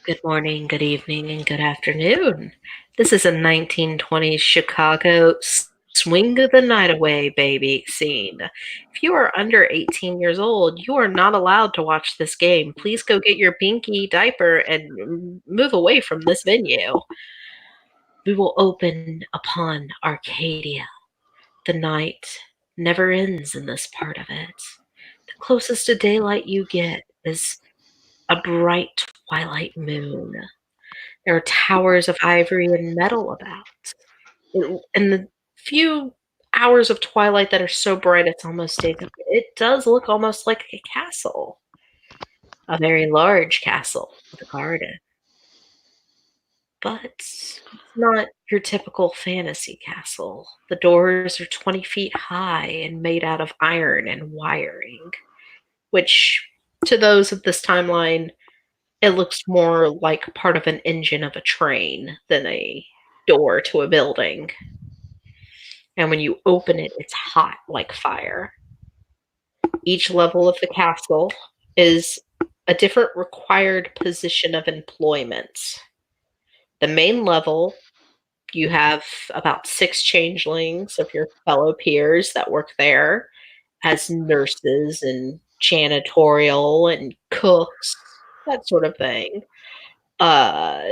Good morning, good evening, and good afternoon. This is a 1920s Chicago swing the night away, baby scene. If you are under 18 years old, you are not allowed to watch this game. Please go get your binky diaper and move away from this venue. We will open upon Arcadia. The night never ends in this part of it. The closest to daylight you get is a bright twilight moon. There are towers of ivory and metal about. And the few hours of twilight that are so bright it's almost daytime, it does look almost like a castle, a very large castle with a garden. But it's not your typical fantasy castle. The doors are 20 feet high and made out of iron and wiring, which to those of this timeline, it looks more like part of an engine of a train than a door to a building. And when you open it, it's hot like fire. Each level of the castle is a different required position of employment. The main level, you have about 6 changelings of your fellow peers that work there as nurses and janitorial and cooks, that sort of thing. Uh,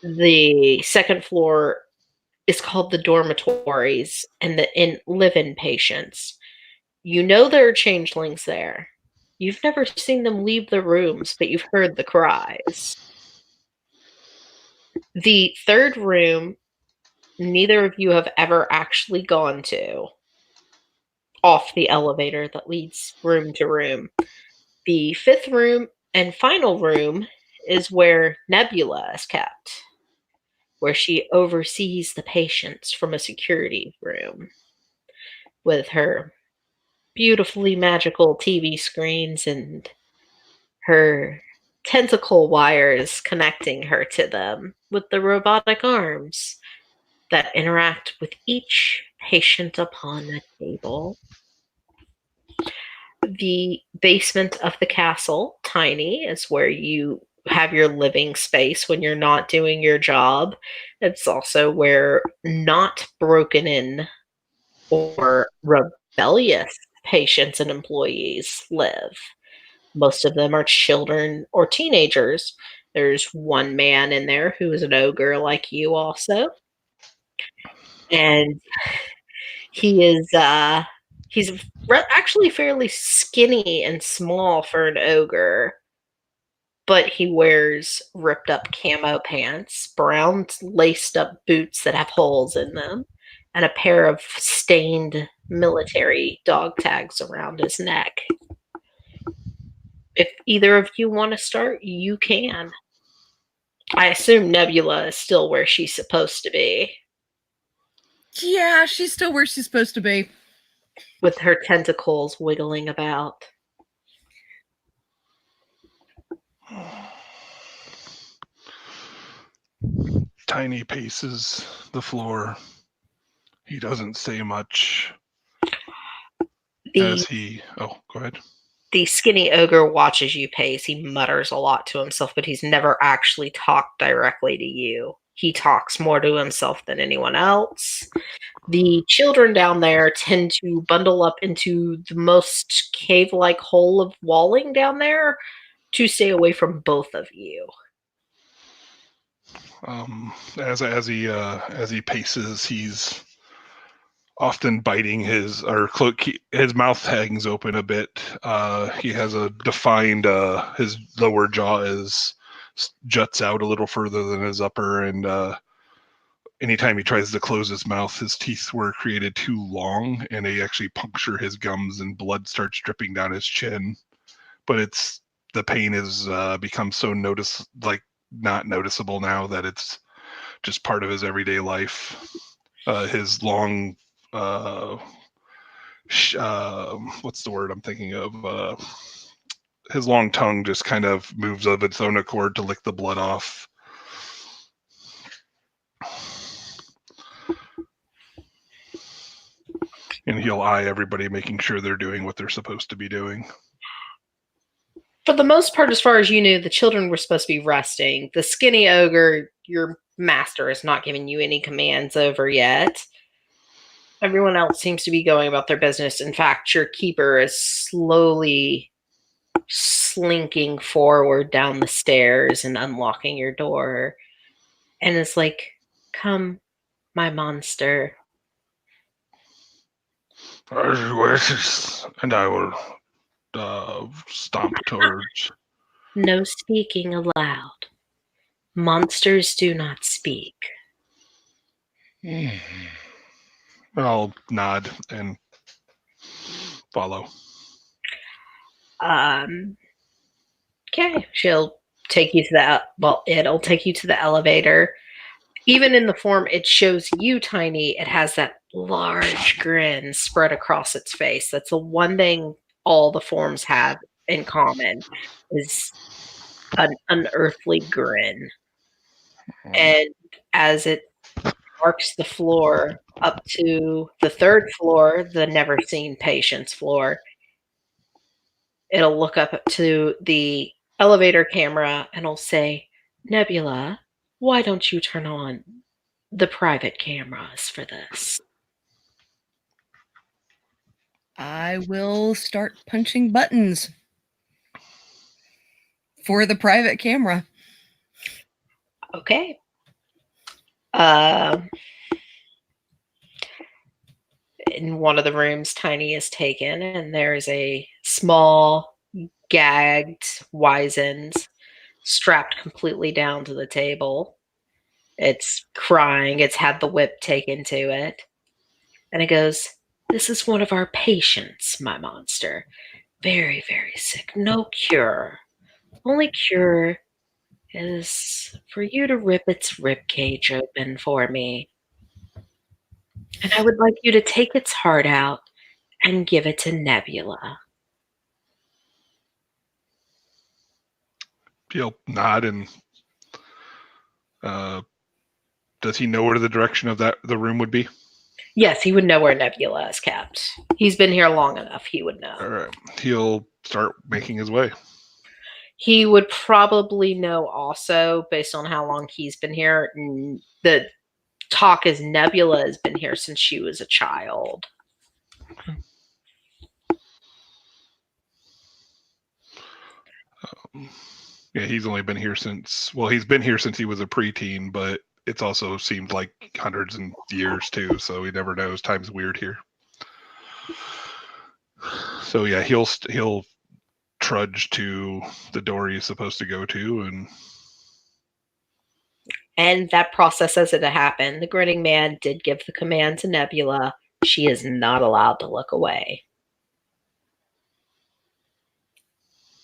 the second floor is called the dormitories and the live-in patients. You know there are changelings there. You've never seen them leave the rooms, but you've heard the cries. The third room, neither of you have ever actually gone to off the elevator that leads room to room. The fifth room and final room is where Nebula is kept, where she oversees the patients from a security room with her beautifully magical TV screens and her tentacle wires connecting her to them with the robotic arms that interact with each patient upon the table. The basement of the castle, tiny, is where you have your living space when you're not doing your job. It's also where not broken in or rebellious patients and employees live. Most of them are children or teenagers. There's one man in there who is an ogre like you also. And he is he's actually fairly skinny and small for an ogre, but he wears ripped up camo pants, brown laced up boots that have holes in them, and a pair of stained military dog tags around his neck. If either of you want to start, you can. I assume Nebula is still where she's supposed to be, Yeah, she's still where she's supposed to be. with her tentacles wiggling about. Tiny paces the floor. He doesn't say much The as he. Oh, go ahead. the skinny ogre watches you pace. He mutters a lot to himself, but he's never actually talked directly to you. He talks more to himself than anyone else. The children down there tend to bundle up into the most cave-like hole of walling down there to stay away from both of you. As he paces, he's often biting his mouth hangs open a bit. He has a defined his lower jaw is juts out a little further than his upper, and anytime he tries to close his mouth, his teeth were created too long, and they actually puncture his gums, and blood starts dripping down his chin. But the pain has become so not noticeable now that it's just part of his everyday life. His long what's the word I'm thinking of? His long tongue just kind of moves of its own accord to lick the blood off. And he'll eye everybody, making sure they're doing what they're supposed to be doing. For the most part, as far as you knew, the children were supposed to be resting. The skinny ogre, your master, is not giving you any commands over yet. Everyone else seems to be going about their business. In fact, your keeper is slowly slinking forward down the stairs and unlocking your door. And it's like, come, my monster. As you wish, and I will stomp towards. No speaking aloud. Monsters do not speak. I'll nod and follow. Okay, she'll take you to it'll take you to the elevator. Even in the form it shows you tiny, it has that large grin spread across its face. That's the one thing all the forms have in common is an unearthly grin. And as it marks the floor up to the third floor, the never seen patients floor, it'll look up to the elevator camera and it'll say, Nebula, why don't you turn on the private cameras for this? I will start punching buttons for the private camera. Okay. In one of the rooms, Tiny is taken, and there's a small, gagged Wisens strapped completely down to the table. It's crying. It's had the whip taken to it. And it goes, This is one of our patients, my monster. Very, very sick. No cure. Only cure is for you to rip its rib cage open for me. And I would like you to take its heart out and give it to Nebula. He'll nod and does he know where the direction of the room would be? Yes, he would know where Nebula is kept. He's been here long enough. He would know. All right. He'll start making his way. He would probably know also, based on how long he's been here. The talk is Nebula has been here since she was a child. Yeah, he's only been here since, well, he's been here since he was a preteen, but it's also seemed like hundreds of years too, so he never knows. Time's weird here. So yeah, he'll trudge to the door he's supposed to go to, and that process as it happened. The grinning man did give the command to Nebula. She is not allowed to look away.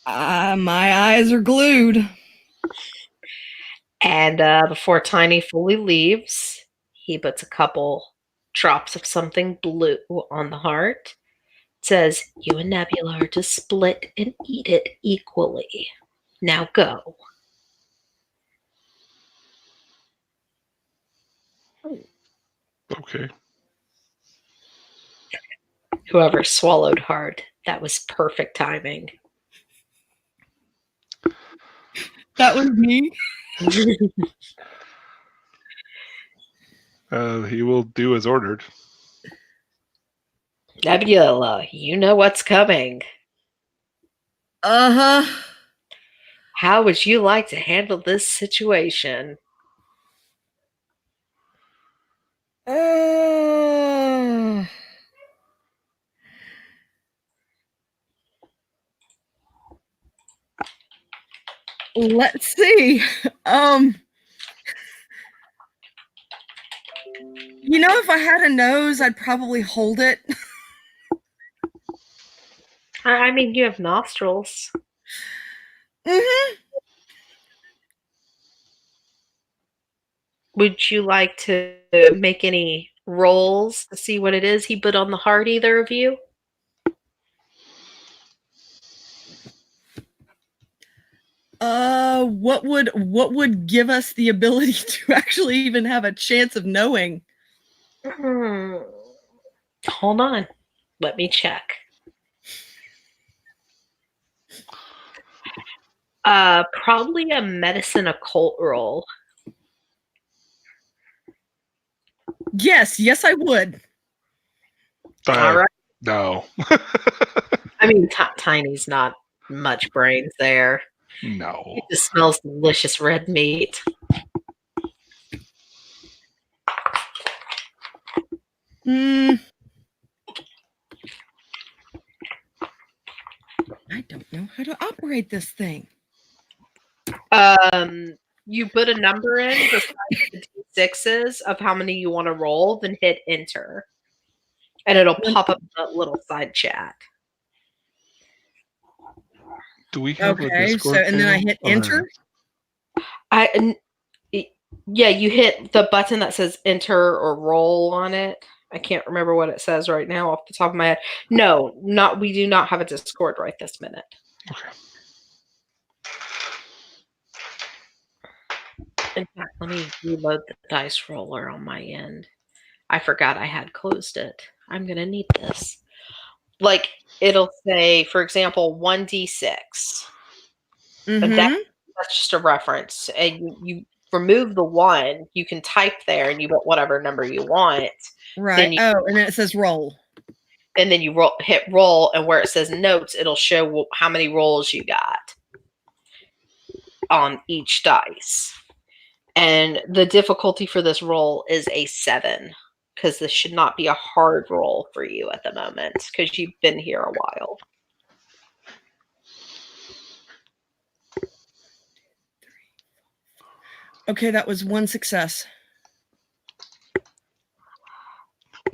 My eyes are glued. And before Tiny fully leaves, he puts a couple drops of something blue on the heart. It says, You and Nebula are to split and eat it equally. Now go. okay. Whoever swallowed hard, that was perfect timing. That was me. He will do as ordered. Nebula, you know what's coming. Uh-huh. How would you like to handle this situation? Let's see. If I had a nose, I'd probably hold it. I mean, you have nostrils. Mm-hmm. Would you like to make any rolls to see what it is he put on the heart, either of you? What would give us the ability to actually even have a chance of knowing? Hold on. Let me check. Probably a medicine occult roll. Yes, I would. All right. No. I mean, Tiny's not much brains there. No. It just smells delicious red meat. I don't know how to operate this thing. You put a number in beside the D6s of how many you want to roll, then hit enter. And it'll pop up in a little side chat. Do we have a Okay, Discord so and then I channel? hit Or- enter. Yeah, you hit the button that says enter or roll on it. I can't remember what it says right now off the top of my head. No, not we do not have a Discord right this minute. Okay. In fact, let me reload the dice roller on my end. I forgot I had closed it. I'm gonna need this. Like it'll say, for example, 1d6. But that's just a reference. And you remove the one, you can type there and you put whatever number you want. Right. Then you And then it says roll. and then you hit roll, and where it says notes, it'll show how many rolls you got on each dice. And the difficulty for this roll is a 7, because this should not be a hard roll for you at the moment, because you've been here a while. Okay, that was one success.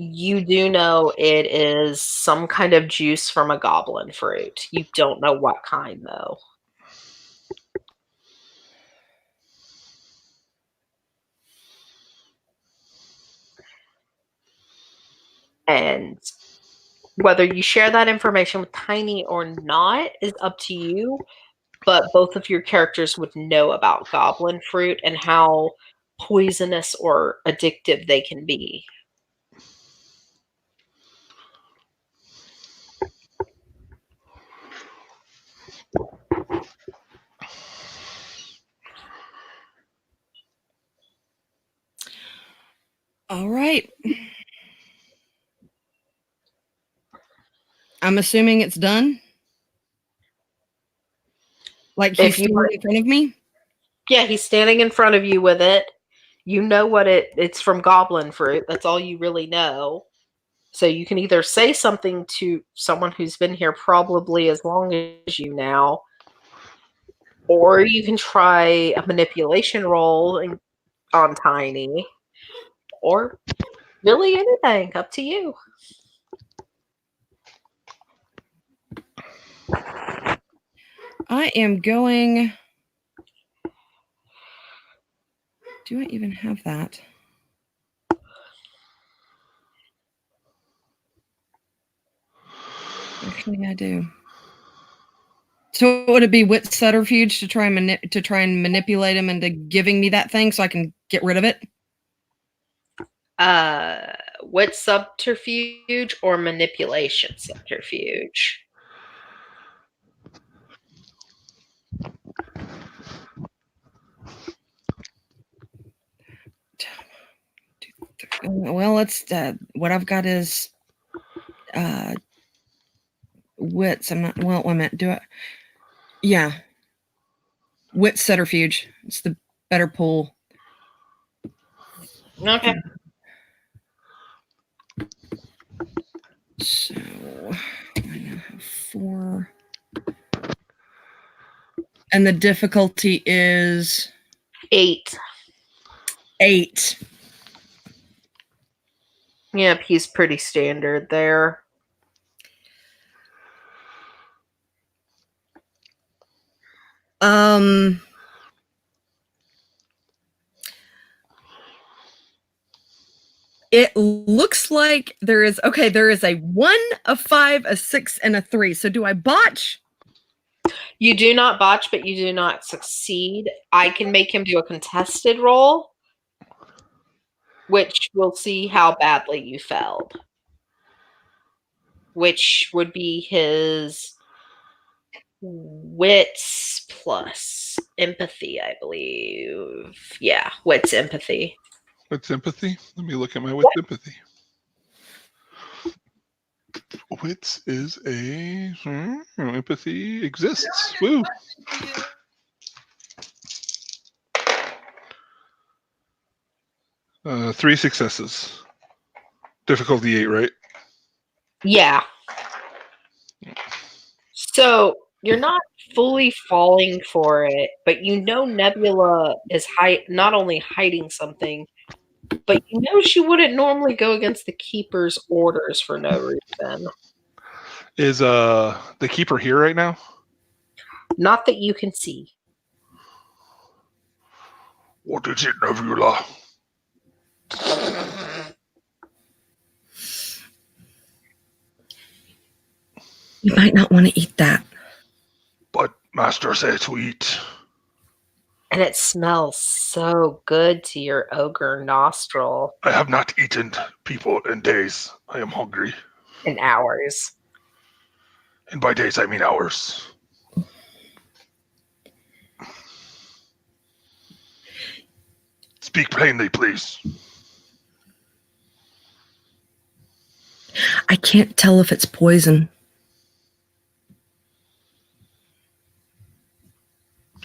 You do know it is some kind of juice from a goblin fruit. You don't know what kind, though. And whether you share that information with Tiny or not is up to you, but both of your characters would know about goblin fruit and how poisonous or addictive they can be. All right. I'm assuming it's done. Like he's If you standing in front of me? Yeah, he's standing in front of you with it. You know what it's from goblin fruit. That's all you really know. So you can either say something to someone who's been here probably as long as you now, or you can try a manipulation roll on Tiny, or really anything. Up to you. I am going. Do I even have that? Actually, I do. So would it be wit subterfuge to try and manipulate him into giving me that thing so I can get rid of it? What subterfuge or manipulation subterfuge? Well, it's what I've got is wits. I'm not. Well, wait a minute. Do I? Yeah, wit subterfuge. It's the better pool. Okay. So I now have 4. And the difficulty is 8. 8. Yep, he's pretty standard there. It looks like there is a 1, a 5, a 6, and a 3. So do I botch? You do not botch, but you do not succeed. I can make him do a contested roll, which will see how badly you failed. Which would be his Wits plus empathy, I believe. Yeah, wits, empathy. Wits empathy? Let me look at my wits empathy. Wits is a empathy exists. Woo. Three successes. Difficulty 8, right? Yeah. So you're not fully falling for it, but you know Nebula is not only hiding something, but you know she wouldn't normally go against the Keeper's orders for no reason. Is the keeper here right now? Not that you can see. What is it, Nebula? You might not want to eat that. But Master says to eat. And it smells so good to your ogre nostril. I have not eaten people in days. I am hungry. In hours. And by days, I mean hours. Speak plainly, please. I can't tell if it's poison.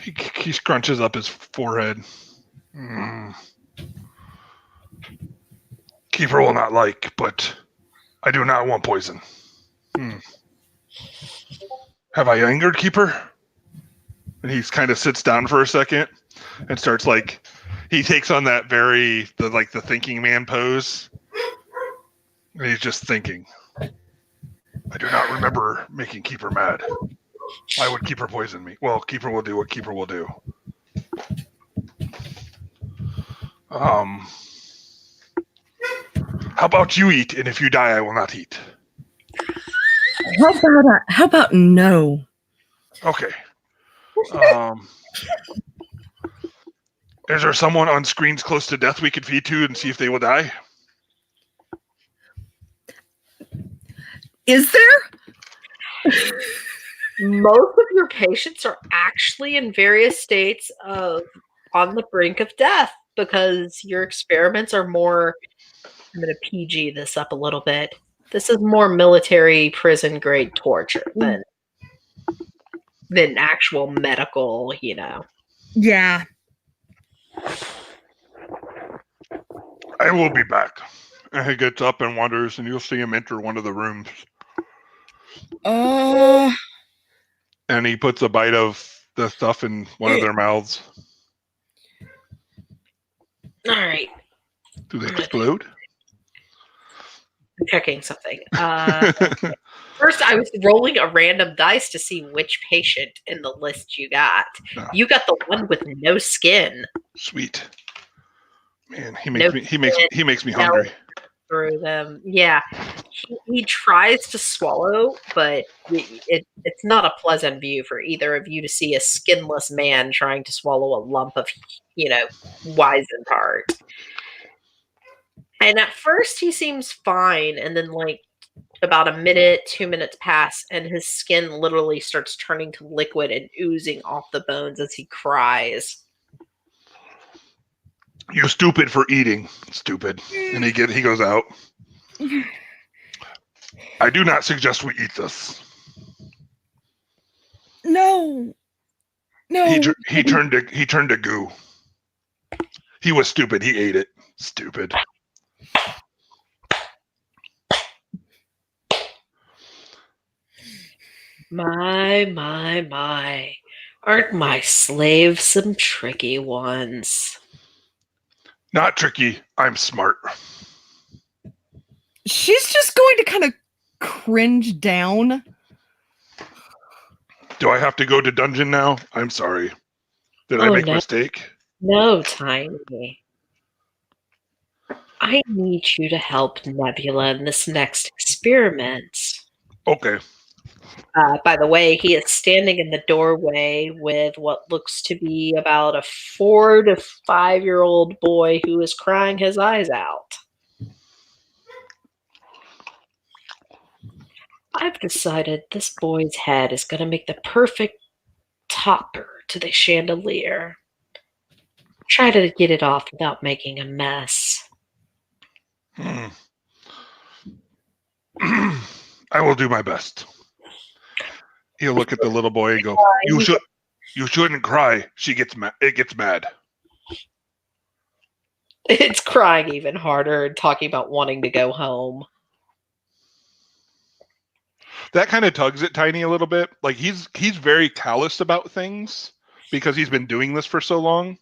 He scrunches up his forehead. Keeper will not like, but I do not want poison. Have I angered Keeper? And he kind of sits down for a second and starts he takes on that the thinking man pose. And he's just thinking. I do not remember making Keeper mad. Why would Keeper poison me? Well, Keeper will do what Keeper will do. How about you eat, and if you die, I will not eat. How about no? Okay. Is there someone on screens close to death we could feed to and see if they will die? Is there? Most of your patients are actually in various states of on the brink of death because your experiments are more. I'm going to PG this up a little bit. This is more military prison grade torture than actual medical, Yeah. I will be back. And he gets up and wanders, and you'll see him enter one of the rooms. And he puts a bite of the stuff in one of their mouths. All right. Do they explode? I'm checking something. First, I was rolling a random dice to see which patient in the list you got. No. You got the one with no skin. Sweet. Man, he makes me hungry. Through them. Yeah. He tries to swallow, but it's not a pleasant view for either of you to see a skinless man trying to swallow a lump of, wizened heart. And at first he seems fine, and then about a minute, 2 minutes pass, and his skin literally starts turning to liquid and oozing off the bones as he cries. You stupid for eating, stupid. And he goes out. I do not suggest we eat this. No. He turned to goo. He was stupid. He ate it. Stupid. My. Aren't my slaves some tricky ones? Not tricky. I'm smart. She's just going to kind of cringe down. Do I have to go to dungeon now? I'm sorry. Did I make a mistake? No, Tiny. I need you to help Nebula in this next experiment. Okay. By the way, he is standing in the doorway with what looks to be about a 4 to 5-year-old boy who is crying his eyes out. I've decided this boy's head is going to make the perfect topper to the chandelier. Try to get it off without making a mess. Hmm. I will do my best. He'll look at the little boy and go, You shouldn't cry. She gets mad. It gets mad. It's crying even harder and talking about wanting to go home. That kind of tugs at Tiny a little bit. Like he's very callous about things because he's been doing this for so long.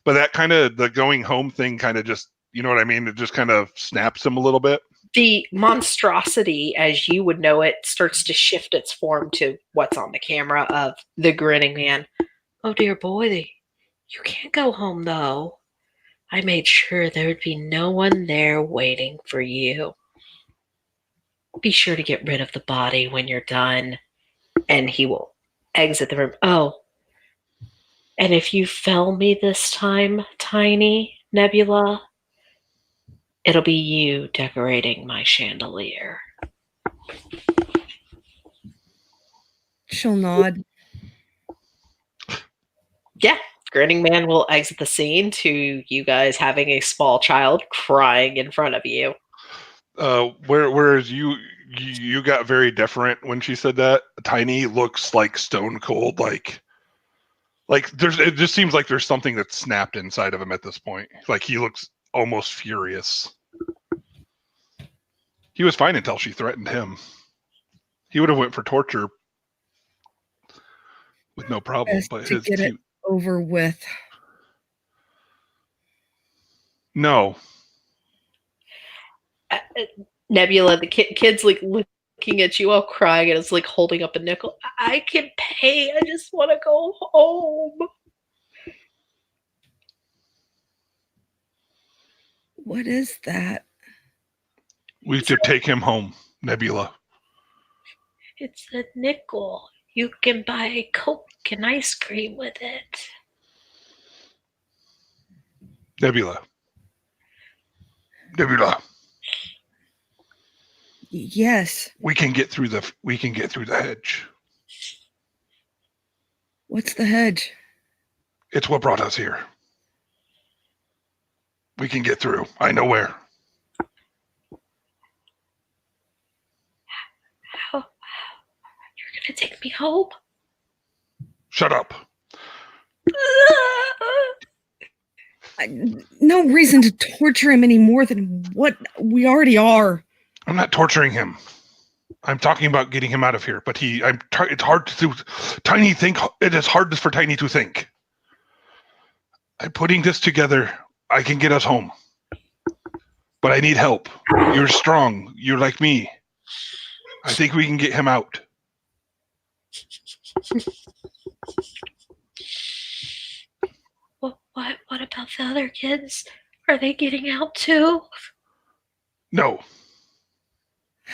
But that kind of the going home thing kind of just, you know what I mean? It just kind of snaps him a little bit. The monstrosity, as you would know it, starts to shift its form to what's on the camera of the grinning man. Oh, dear boy, you can't go home, though. I made sure there would be no one there waiting for you. Be sure to get rid of the body when you're done. And he will exit the room. Oh, and if you fail me this time, Tiny Nebula, it'll be you decorating my chandelier. She'll nod. Yeah, grinning man will exit the scene to you guys having a small child crying in front of you. Whereas you got very different when she said that. Tiny looks like stone cold, like it just seems like there's something that's snapped inside of him at this point. Like he looks almost furious. He was fine until she threatened him. He would have went for torture with no problem, Best but to get it over with. No. Nebula, the kid's like looking at you all crying and it's like holding up a nickel. I can pay. I just want to go home. What is that? We should take him home, Nebula. It's a nickel. You can buy Coke and ice cream with it. Nebula. Yes. We can get through the hedge. What's the hedge? It's what brought us here. We can get through. I know where. How? You're gonna take me home? Shut up. No reason to torture him any more than what we already are. I'm not torturing him. I'm talking about getting him out of here. But it's hard to Tiny think. It is hard for Tiny to think. I'm putting this together. I can get us home. But I need help. You're strong. You're like me. I think we can get him out. Well, what about the other kids? Are they getting out too? No.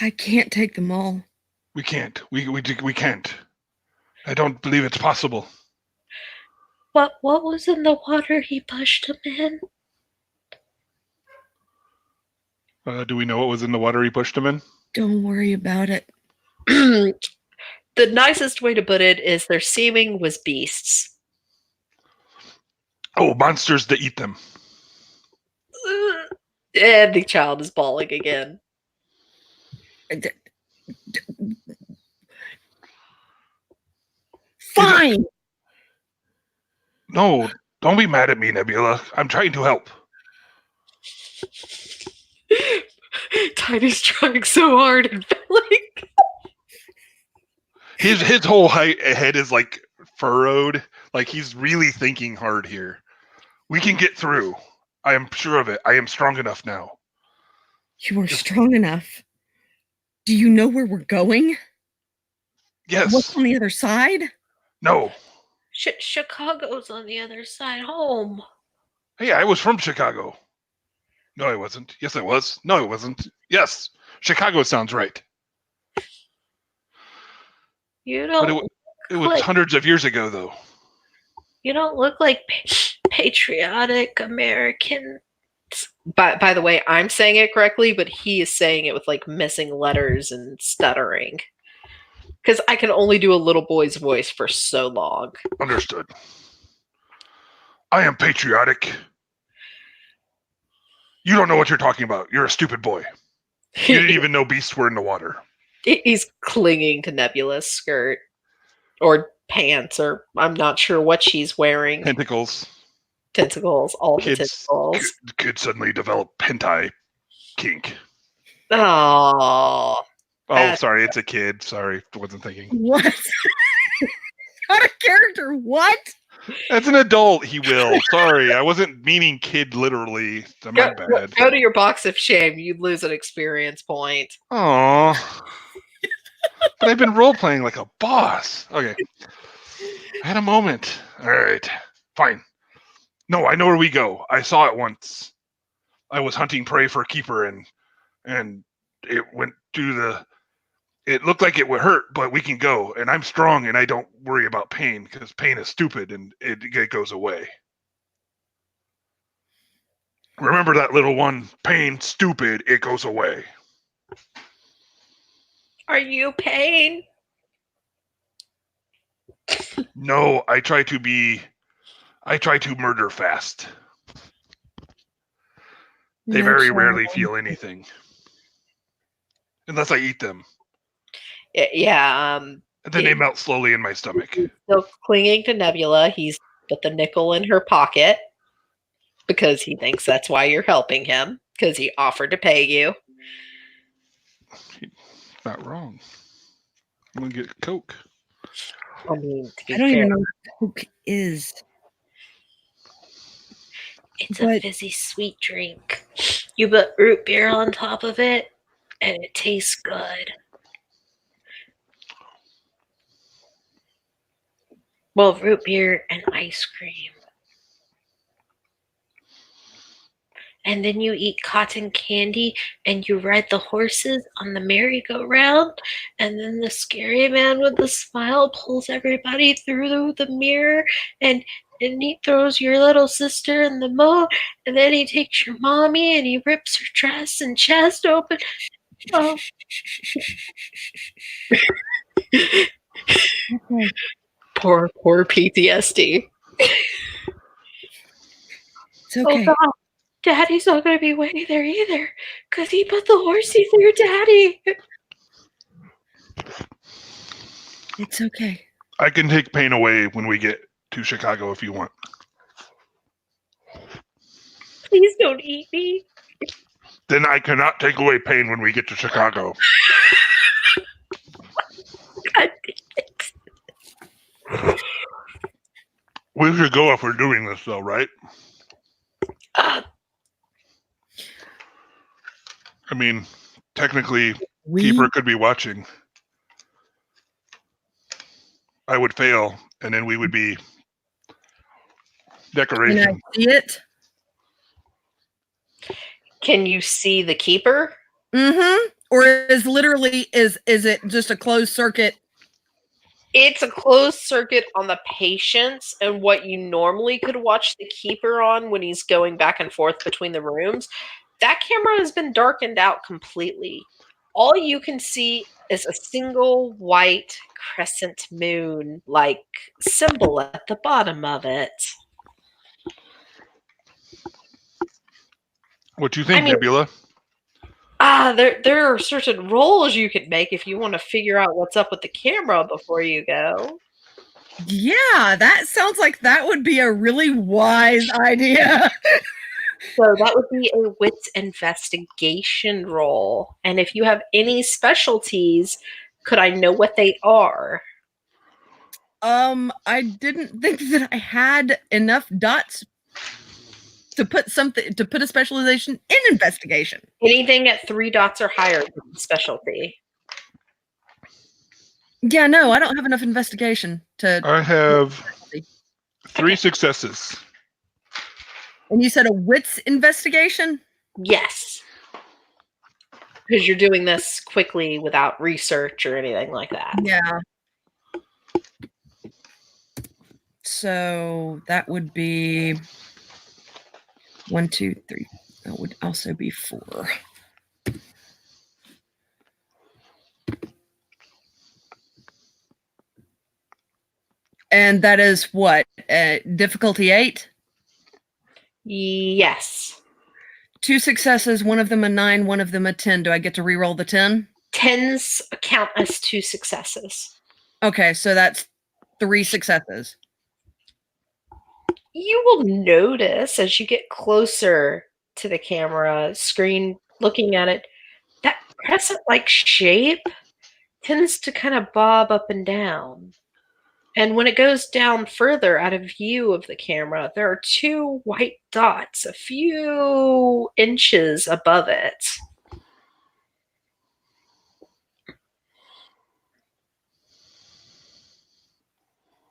I can't take them all. We can't. We can't. I don't believe it's possible. What was in the water he pushed him in? Do we know what was in the water he pushed him in? Don't worry about it. The nicest way to put it is their seeming was beasts. Oh, monsters that eat them. And the child is bawling again. Fine. No, don't be mad at me, Nebula. I'm trying to help. Tiny's trying so hard and failing. His whole head is like furrowed. Like he's really thinking hard here. We can get through. I am sure of it. I am strong enough now. You are strong enough. Do you know where we're going? Yes. What's on the other side? No. Chicago's on the other side home. Hey, I was from Chicago. No, I wasn't. Yes, I was. No, I wasn't. Yes, Chicago sounds right. You don't. But it was hundreds of years ago, though. You don't look like patriotic American By the way, I'm saying it correctly, but he is saying it with like missing letters and stuttering. Because I can only do a little boy's voice for so long. Understood. I am patriotic. You don't know what you're talking about. You're a stupid boy. You didn't even know beasts were in the water. He's clinging to Nebula's skirt or pants, or I'm not sure what she's wearing. Tentacles. Tentacles, all Kids the tentacles. could suddenly develop hentai kink. Oh, Oh, sorry, it's a kid. Sorry, wasn't thinking. What? Not a character. What? As an adult, he will. Sorry, I wasn't meaning kid literally. My bad. Go to your box of shame. You'd lose an experience point. Aw. But I've been role playing like a boss. Okay. I had a moment. All right. Fine. No, I know where we go. I saw it once. I was hunting prey for a keeper and it went through the. It looked like it would hurt, but we can go. And I'm strong and I don't worry about pain because pain is stupid and it goes away. Remember that little one? Pain, stupid, it goes away. Are you pain? No, I try to murder fast. They very rarely feel anything. Unless I eat them. Yeah. And then they melt slowly in my stomach. Still clinging to Nebula. He's put the nickel in her pocket because he thinks that's why you're helping him, because he offered to pay you. He's not wrong. I'm going to get Coke. I mean, to be I don't fair, even know what Coke is. it's a fizzy sweet drink. You put root beer on top of it, and it tastes good. Well, root beer and ice cream. And then you eat cotton candy and you ride the horses on the merry-go-round. And then the scary man with the smile pulls everybody through the mirror and he throws your little sister in the moat. And then he takes your mommy and he rips her dress and chest open. Oh. Okay. Poor PTSD. It's okay. Oh, God. Daddy's not going to be waiting there either because he put the horsey through Daddy. It's okay. I can take pain away when we get to Chicago if you want. Please don't eat me. Then I cannot take away pain when we get to Chicago. God damn it. We should go if we're doing this, though, right? I mean, technically, Keeper could be watching. I would fail, and then we would be decoration. Can I see it? Can you see the Keeper? Mm-hmm. Or is it just a closed circuit? It's a closed circuit on the patients, and what you normally could watch the Keeper on when he's going back and forth between the rooms, that camera has been darkened out completely. All you can see is a single white crescent moon like symbol at the bottom of it. What do you think, Nebula? There are certain rolls you could make if you want to figure out what's up with the camera before you go. Yeah, that sounds like that would be a really wise idea. So that would be a wits investigation roll. And if you have any specialties, could I know what they are? I didn't think that I had enough dots to put a specialization in investigation. Anything at 3 dots or higher is a specialty. Yeah, no, I don't have enough investigation to. I have 3 successes. And you said a wits investigation? Yes. Because you're doing this quickly without research or anything like that. Yeah. So that would be 1, 2, 3, That would also be 4. And that is what? Difficulty 8? Yes. 2 successes, one of them a 9, one of them a 10. Do I get to re-roll the 10? 10s count as 2 successes. Okay, so that's 3 successes. You will notice as you get closer to the camera screen, looking at it, that crescent-like shape tends to kind of bob up and down. And when it goes down further out of view of the camera, there are 2 white dots a few inches above it.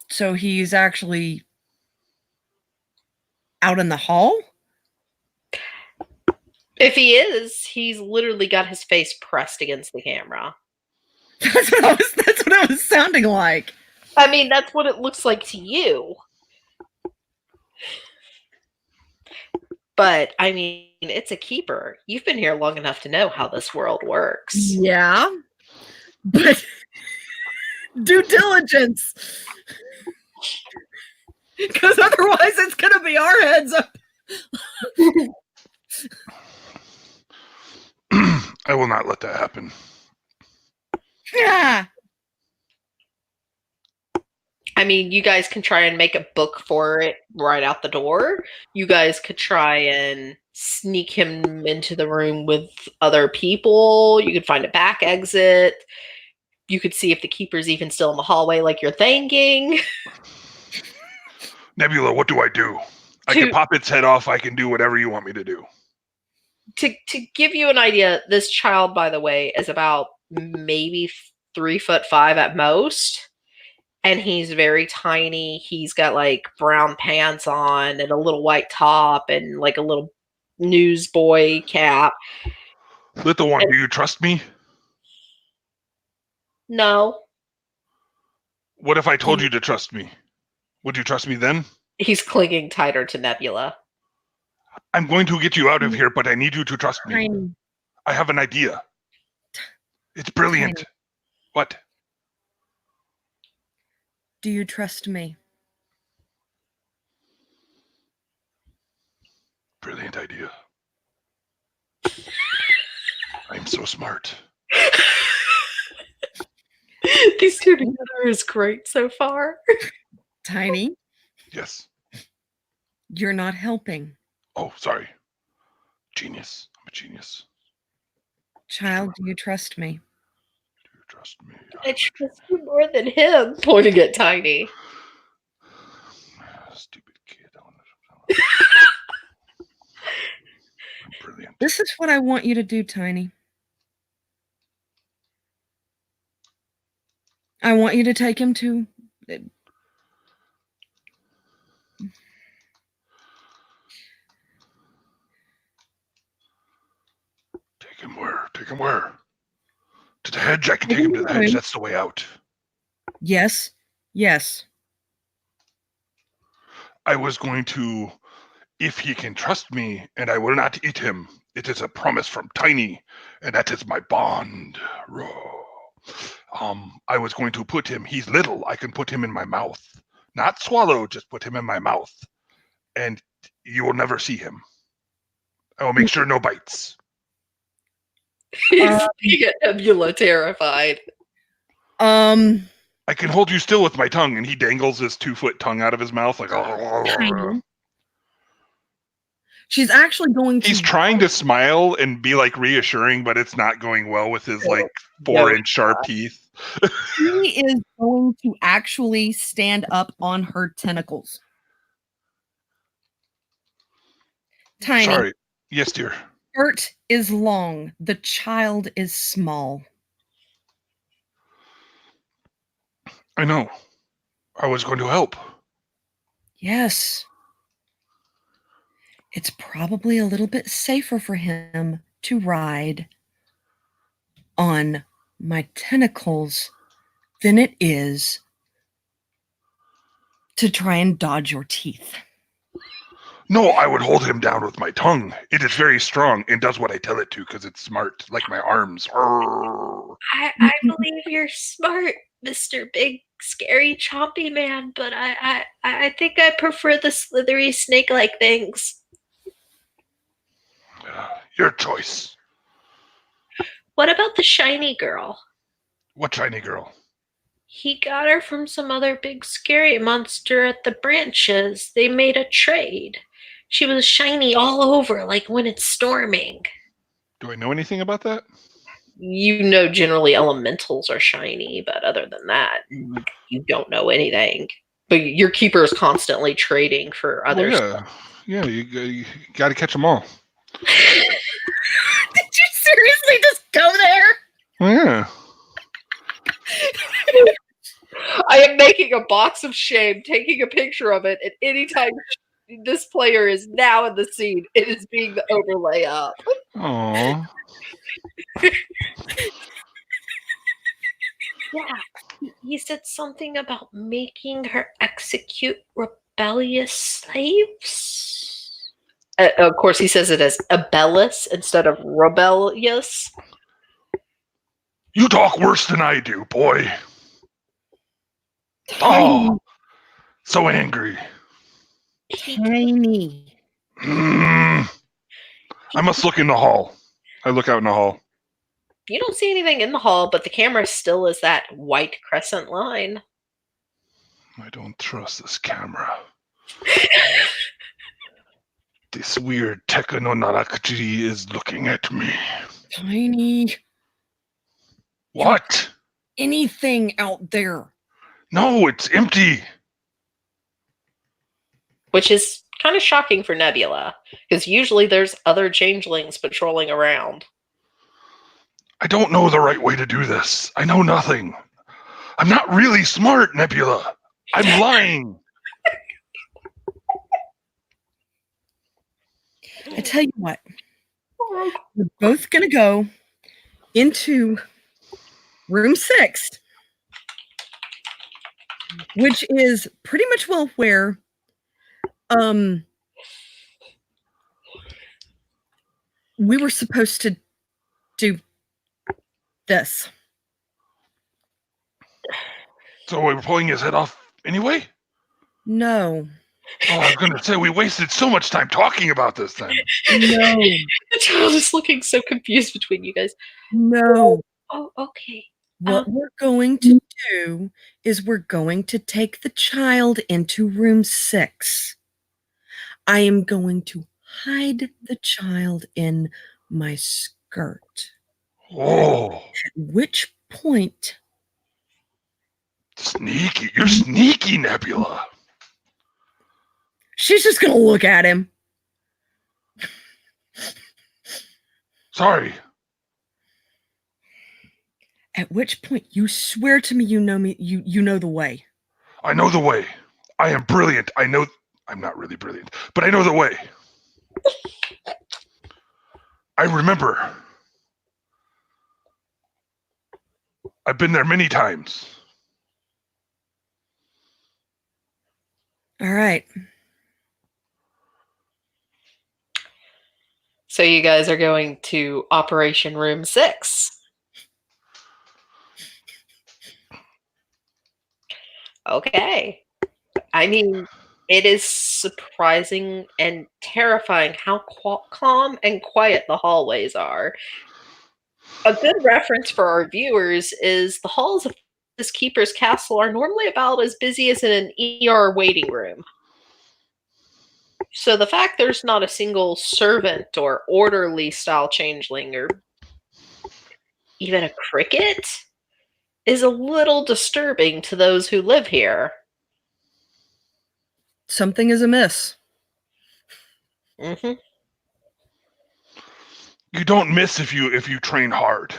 So he's actually out in the hall? If he is, he's literally got his face pressed against the camera. That's what I was sounding like. I mean, that's what it looks like to you. But, I mean, it's a keeper. You've been here long enough to know how this world works. Yeah. But due diligence. Because otherwise it's going to be our heads up. I will not let that happen. Yeah. I mean, you guys can try and make a book for it right out the door. You guys could try and sneak him into the room with other people. You could find a back exit. You could see if the keeper's even still in the hallway like you're thinking. Nebula, what do I do? I can pop its head off. I can do whatever you want me to do. To give you an idea, this child, by the way, is about maybe 3'5" at most. And he's very tiny. He's got like brown pants on and a little white top and like a little newsboy cap. Little one, do you trust me? No. What if I told you to trust me? Would you trust me then? He's clinging tighter to Nebula. I'm going to get you out of here, but I need you to trust me. Tiny. I have an idea. It's brilliant. Tiny. What? Do you trust me? Brilliant idea. I'm so smart. These two together is great so far. Tiny, Yes. you're not helping. Oh, sorry. Genius. I'm a genius. Child, do you trust me? Do you trust me? I trust you more than him, pointing at Tiny. Stupid kid. I'm brilliant. This is what I want you to do, Tiny. I want you to take him to... Take him where? Take him where? To the hedge? I can take him to the hedge. That's the way out. Yes. Yes. I was going to, if he can trust me, and I will not eat him. It is a promise from Tiny, and that is my bond. I was going to put him, he's little, I can put him in my mouth. Not swallow, just put him in my mouth. And you will never see him. I will make sure no bites. He's looking at Nebula terrified. I can hold you still with my tongue, and he dangles his 2-foot tongue out of his mouth like. She's actually going to. He's trying to smile and be like reassuring, but it's not going well with his like 4-inch sharp teeth. She is going to actually stand up on her tentacles. Tiny. Sorry. Yes, dear. Skirt is long. The child is small. I know. I was going to help. Yes. It's probably a little bit safer for him to ride on my tentacles than it is to try and dodge your teeth. No, I would hold him down with my tongue. It is very strong and does what I tell it to because it's smart, like my arms. Arrgh. I believe you're smart, Mr. Big Scary Chompy Man, but I think I prefer the slithery snake-like things. Your choice. What about the shiny girl? What shiny girl? He got her from some other big scary monster at the branches. They made a trade. She was shiny all over, like when it's storming. Do I know anything about that? You know generally elementals are shiny, but other than that, you don't know anything. But your keeper is constantly trading for Well, others. yeah. You got to catch them all. Did you seriously just go there? Oh, yeah. I am making a box of shame, taking a picture of it, and anytime this player is now in the scene, it is being the overlay up. Aww. Yeah, he said something about making her execute rebellious slaves. Of course, he says it as abellis instead of rebellious. You talk worse than I do, boy. Tiny. Oh, so angry. Tiny. I must look in the hall. I look out in the hall. You don't see anything in the hall, but the camera still is that white crescent line. I don't trust this camera. This weird Tekano is looking at me. Tiny. What? Anything out there? No, it's empty. Which is kind of shocking for Nebula, because usually there's other changelings patrolling around. I don't know the right way to do this. I know nothing. I'm not really smart, Nebula. I'm lying. I tell you what. We're both going to go into room 6, which is pretty much where we were supposed to do this. So we're pulling his head off anyway? No. Oh, I was going to say, we wasted so much time talking about this then. No. The child is looking so confused between you guys. No. Oh, okay. What we're going to do is we're going to take the child into room 6. I am going to hide the child in my skirt. Oh. At which point... Sneaky. You're sneaky, Nebula. She's just going to look at him. Sorry. At which point you swear to me you know me, you know the way. I know the way. I am brilliant. I know I'm not really brilliant, but I know the way. I remember. I've been there many times. All right. So you guys are going to Operation Room 6. Okay. I mean, it is surprising and terrifying how calm and quiet the hallways are. A good reference for our viewers is the halls of this keeper's castle are normally about as busy as in an ER waiting room. So the fact there's not a single servant or orderly style changeling or even a cricket is a little disturbing to those who live here. Something is amiss. Mm-hmm. You don't miss if you train hard.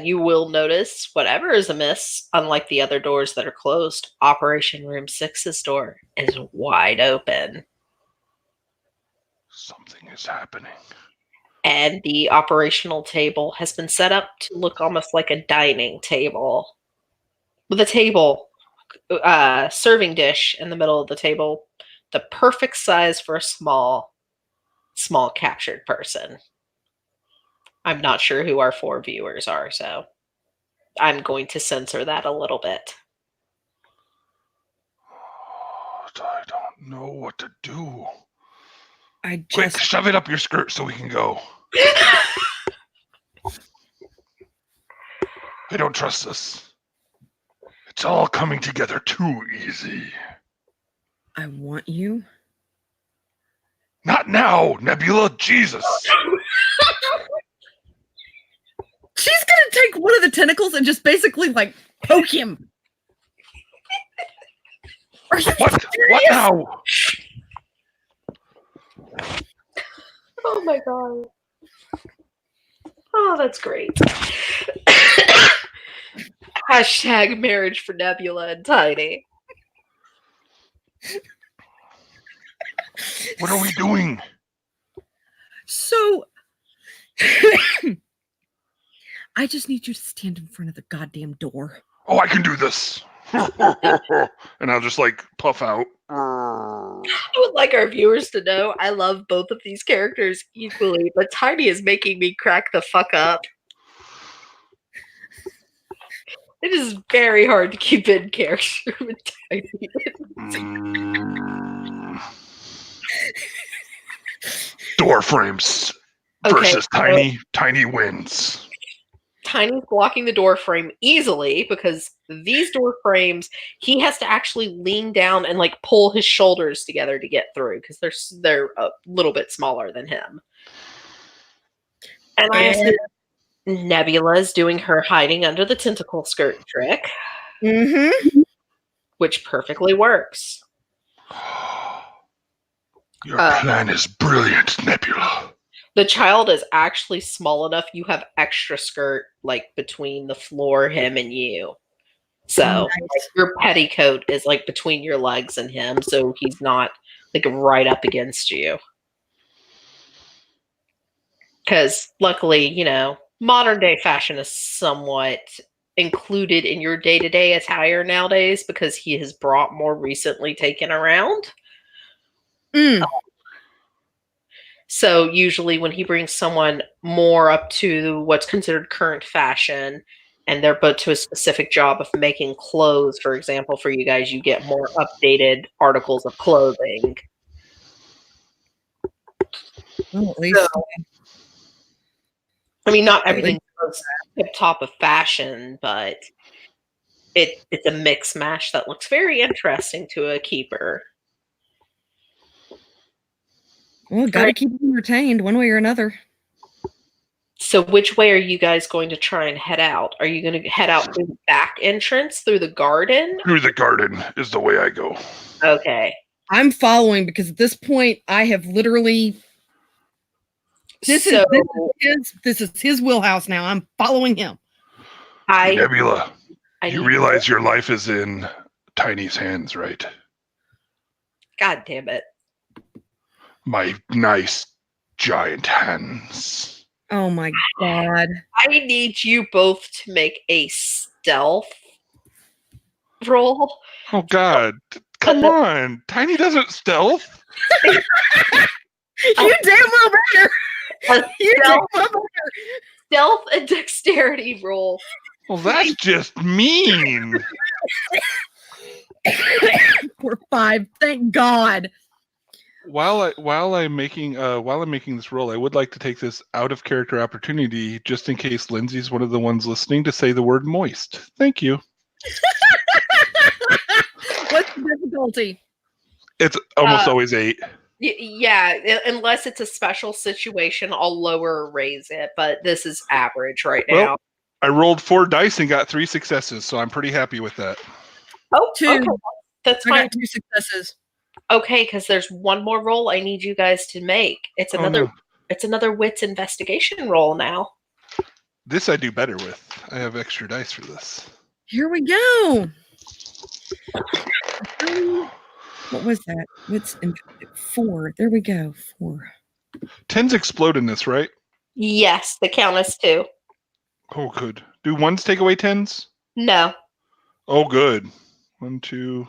You will notice whatever is amiss, unlike the other doors that are closed, Operation Room 6's door is wide open. Something is happening. And the operational table has been set up to look almost like a dining table. With a table, serving dish in the middle of the table, The perfect size for a small captured person. I'm not sure who our 4 viewers are, so I'm going to censor that a little bit. I don't know what to do. Quick, shove it up your skirt so we can go. I don't trust this. It's all coming together too easy. I want you. Not now, Nebula. Jesus. She's gonna take one of the tentacles and just basically like poke him. Are you What? serious? What now? Oh my god. Oh, that's great. Hashtag marriage for Nebula and Tiny. What are we doing? So I just need you to stand in front of the goddamn door. Oh, I can do this. And I'll just like puff out. I would like our viewers to know I love both of these characters equally, but Tiny is making me crack the fuck up. It is very hard to keep in character with Tiny. Door frames versus Tiny. Tiny wins. Tiny's blocking the door frame easily because these door frames, he has to actually lean down and like pull his shoulders together to get through because they're a little bit smaller than him. And I assume Nebula's doing her hiding under the tentacle skirt trick, which perfectly works. Your plan is brilliant, Nebula. The child is actually small enough. You have extra skirt like between the floor, him and you. So like, your petticoat is like between your legs and him, so he's not like right up against you. Because luckily, you know, modern day fashion is somewhat included in your day-to-day attire nowadays because he has brought more recently taken around. So usually when he brings someone more up to what's considered current fashion and they're put to a specific job of making clothes, for example, for you guys, you get more updated articles of clothing. Well, at least. So, I mean, not everything goes tip top of fashion, but it's a mix mash that looks very interesting to a keeper. Well, gotta keep them retained one way or another. So which way are you guys going to try and head out? Are you going to head out through the back entrance, through the garden? Through the garden is the way I go. Okay. I'm following because at this point I have literally this is his wheelhouse now. I'm following him. Nebula, you realize your life is in Tiny's hands, right? God damn it. My nice giant hands. Oh my god. I need you both to make a stealth roll. Oh god. Come on. Tiny doesn't stealth. You damn well better. Stealth and dexterity roll. Well, that's just mean. We're 5. Thank God. While I'm making this roll, I would like to take this out of character opportunity just in case Lindsay's one of the ones listening to say the word moist. Thank you. What's the difficulty? It's almost always 8. Yeah, unless it's a special situation, I'll lower or raise it, but this is average right now. Well, I rolled 4 dice and got 3 successes, so I'm pretty happy with that. Oh, 2. Okay. That's fine. I got 2 successes. Okay, because there's one more roll I need you guys to make. It's another wits investigation roll now. This I do better with. I have extra dice for this. Here we go. What was that? Wits 4. There we go. 4. 10s explode in this, right? Yes, the count is 2. Oh, good. Do 1s take away 10s? No. Oh, good. 1, 2,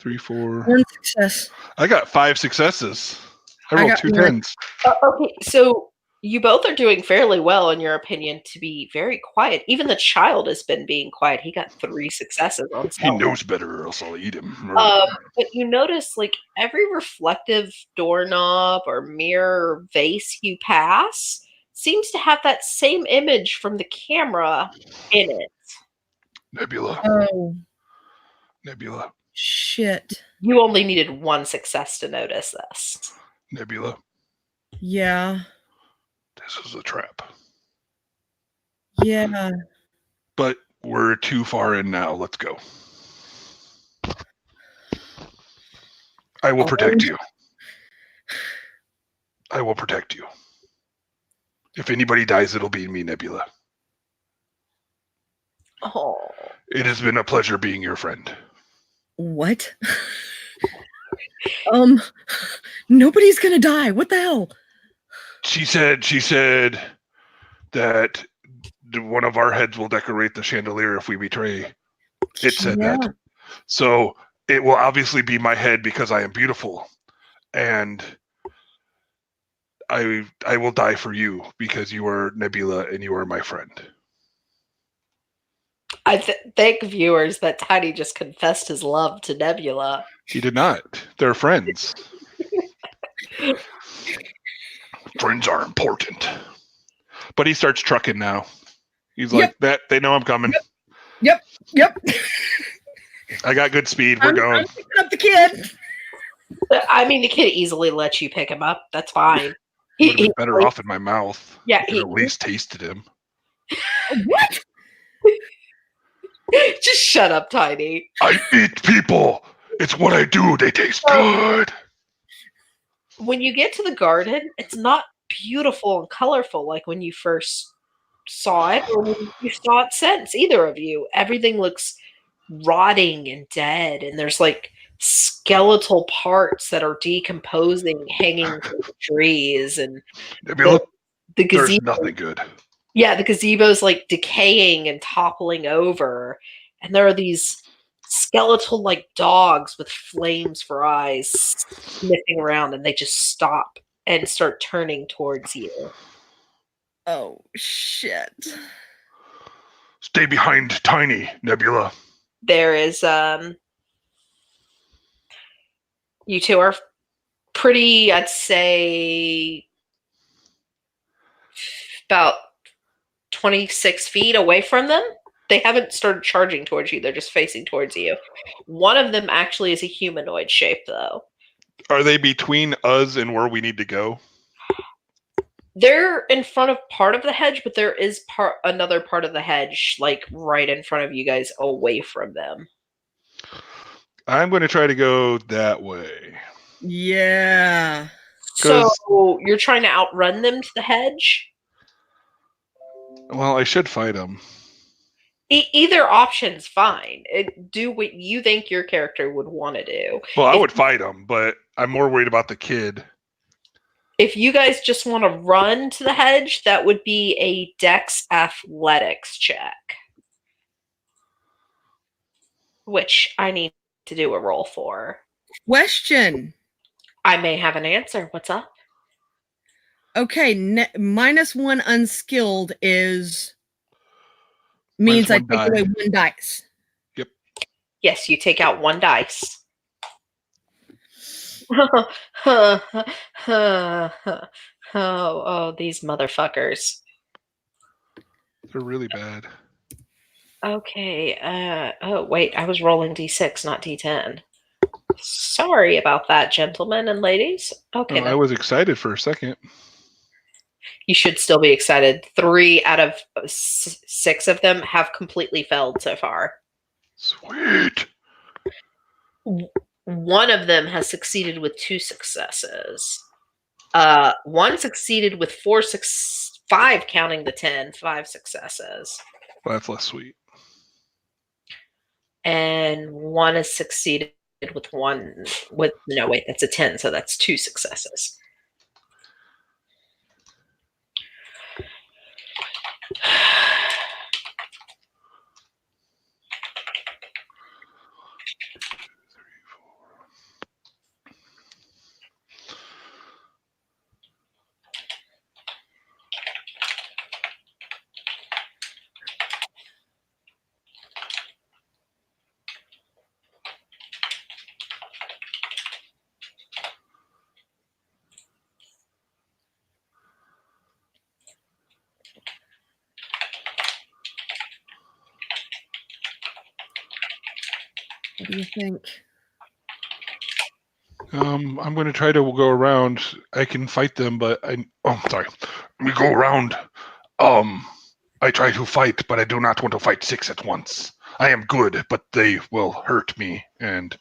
3, 4. One success. I got 5 successes. I I rolled got 2 one. 10s. Okay, so you both are doing fairly well, in your opinion, to be very quiet. Even the child has been being quiet. He got 3 successes on He stealth. knows better, or else I'll eat him. But you notice, like, every reflective doorknob or mirror or vase you pass seems to have that same image from the camera in it. Nebula. Oh, Nebula. shit. You only needed 1 success to notice this. Nebula. Yeah. This is a trap. Yeah. But we're too far in now. Let's go. I will protect you. I will protect you. If anybody dies, it'll be me, Nebula. Oh. It has been a pleasure being your friend. What? Nobody's gonna die. What the hell? She said that one of our heads will decorate the chandelier if we betray. It said that. So it will obviously be my head because I am beautiful. And I will die for you because you are Nebula and you are my friend. I thank viewers that Tiny just confessed his love to Nebula. He did not. They're friends. Friends are important. But he starts trucking now. He's like, that they know I'm coming. Yep. I got good speed. We're going. I'm picking up the kid. I mean, the kid easily lets you pick him up. That's fine. Would have been better off in my mouth. Yeah, I could at least tasted him. What? Just shut up, Tiny. I eat people. It's what I do. They taste good. When you get to the garden, it's not beautiful and colorful like when you first saw it or when you saw it since, either of you. Everything looks rotting and dead, and there's like skeletal parts that are decomposing hanging from the trees, and Nebula, the there's gazebo. nothing good. Yeah, the gazebo's like decaying and toppling over, and there are these skeletal like dogs with flames for eyes sniffing around, and they just stop and start turning towards you. Oh shit. Stay behind Tiny, Nebula. There is you two are pretty, I'd say, about 26 feet away from them. They haven't started charging towards you. They're just facing towards you. One of them actually is a humanoid shape, though. Are they between us and where we need to go? They're in front of part of the hedge, but there is another part of the hedge, like right in front of you guys, away from them. I'm going to try to go that way. Yeah. So you're trying to outrun them to the hedge? Well, I should fight them. Either option's fine. Do what you think your character would want to do. Well, I would fight them, but I'm more worried about the kid. If you guys just want to run to the hedge, that would be a Dex Athletics check, which I need to do a roll for. Question. I may have an answer. What's up? Okay, -1 unskilled means I take away 1 dice. Yep. Yes, you take out 1 dice. Oh, these motherfuckers. They're really bad. Okay. Oh, wait. I was rolling d6, not d10. Sorry about that, gentlemen and ladies. Okay. I was excited for a second. You should still be excited. 3 out of 6 of them have completely failed so far. Sweet. One of them has succeeded with 2 successes. One succeeded with 5 counting the 10, 5 successes. Well, that's less sweet. And one has succeeded with no, wait, that's a 10, so that's 2 successes. do you think? I'm going to try to go around. I can fight them, but sorry. We go around. I try to fight, but I do not want to fight 6 at once. I am good, but they will hurt me, and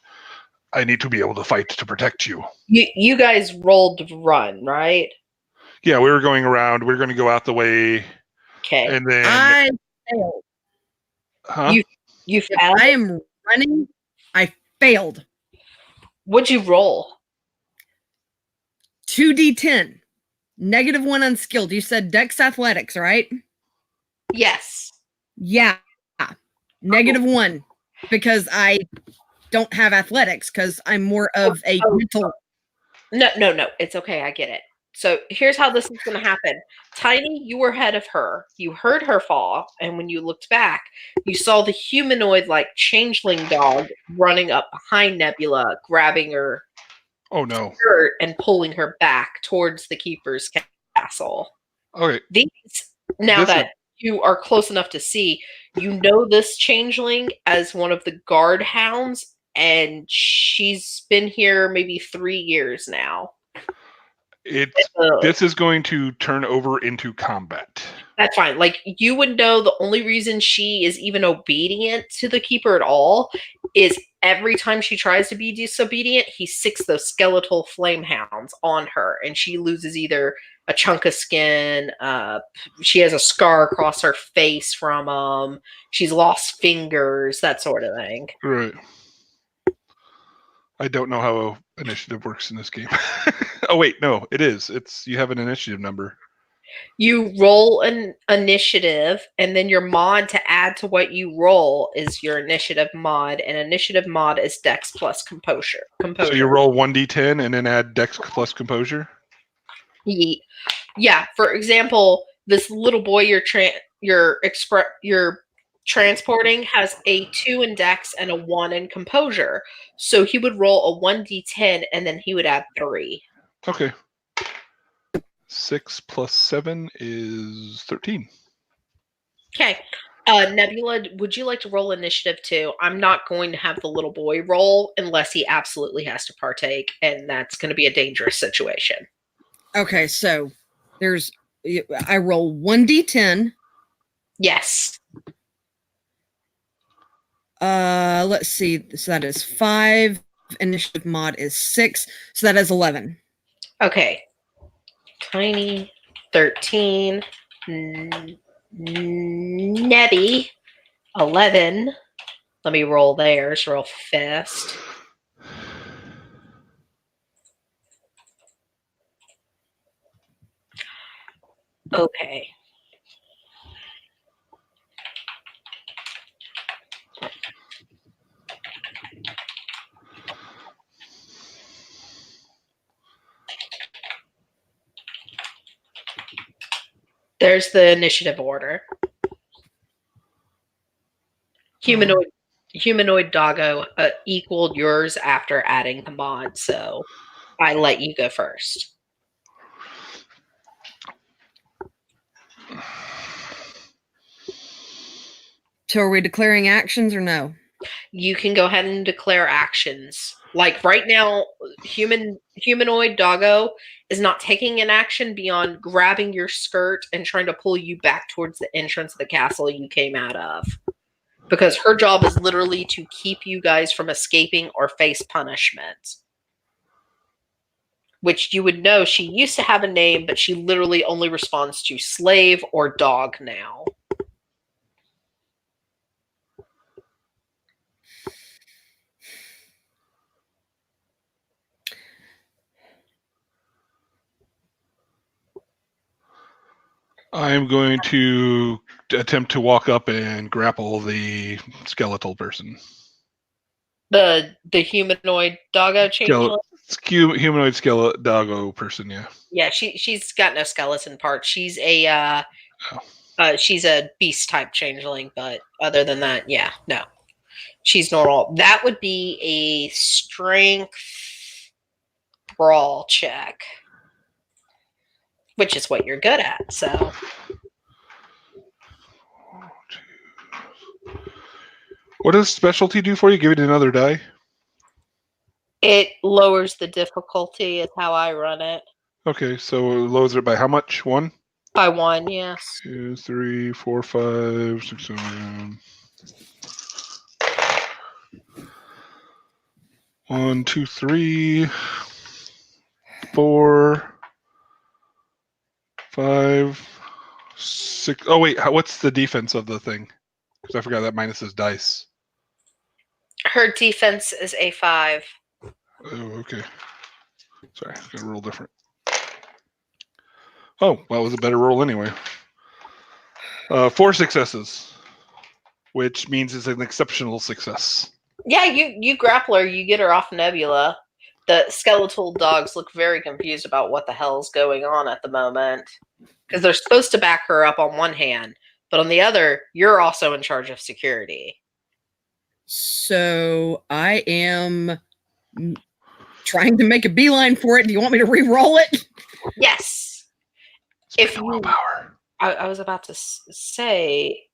I need to be able to fight to protect you. You guys rolled to run, right? Yeah, we were going around. We are going to go out the way, Okay. and then I failed. huh? You If failed. I am running, I failed. What'd you roll? 2d10. -1 unskilled. You said Dex Athletics, right? Yes. Yeah. -1. Because I don't have athletics, because I'm more of a mental. No. It's okay. I get it. So here's how this is going to happen. Tiny, you were ahead of her. You heard her fall, and when you looked back, you saw the humanoid-like changeling dog running up behind Nebula, grabbing her Oh no. skirt and pulling her back towards the Keeper's castle. Okay. Now This is- that you are close enough to see, you know this changeling as one of the guard hounds, and she's been here maybe 3 years now. This is going to turn over into combat. That's fine. Like, you would know the only reason she is even obedient to the Keeper at all is every time she tries to be disobedient, he sicks those skeletal flame hounds on her, and she loses either a chunk of skin, she has a scar across her face from she's lost fingers, that sort of thing. Right. I don't know how initiative works in this game. Oh wait, no, it is. You have an initiative number. You roll an initiative, and then your mod to add to what you roll is your initiative mod, and initiative mod is Dex plus Composure. So you roll 1d10 and then add Dex plus Composure? Yeah. For example, this little boy you're transporting has a 2 in Dex and a 1 in Composure. So he would roll a 1d10, and then he would add 3. Okay. 6 plus 7 is 13. Okay. Nebula, would you like to roll initiative too? I'm not going to have the little boy roll unless he absolutely has to partake, and that's going to be a dangerous situation. Okay, so I roll 1d10. Yes. Let's see. So that is 5. Initiative mod is 6. So that is 11. Okay. Tiny, 13. Nebby, 11. Let me roll theirs real fast. Okay. There's the initiative order. Humanoid doggo equaled yours after adding the mod, so I let you go first. So are we declaring actions or no? You can go ahead and declare actions. Like right now, humanoid doggo is not taking an action beyond grabbing your skirt and trying to pull you back towards the entrance of the castle you came out of. Because her job is literally to keep you guys from escaping or face punishment. Which you would know she used to have a name, but she literally only responds to slave or dog now. I'm going to attempt to walk up and grapple the skeletal person. The humanoid doggo changeling? Humanoid skeletal doggo person, yeah. Yeah, she's got no skeleton part. She's a she's a beast type changeling, but other than that, yeah, no. She's normal. That would be a strength brawl check. Which is what you're good at, so What does specialty do for you? Give it another die. It lowers the difficulty, is how I run it. Okay, so it lowers it by how much? 1? By 1, yes. 2, 3, 4, 5, 6, 7. 1, 2, 3, 4, 5, 6. Oh wait, what's the defense of the thing? Because I forgot that minus his dice. Her defense is a 5. Oh, okay. Sorry, I got a roll different. Oh, well, it was a better roll anyway. 4 successes, which means it's an exceptional success. Yeah, you grapple her, you get her off Nebula. The skeletal dogs look very confused about what the hell's going on at the moment. Because they're supposed to back her up on one hand, but on the other, you're also in charge of security. So I am trying to make a beeline for it. Do you want me to re-roll it? Yes. If you willpower. I was about to say,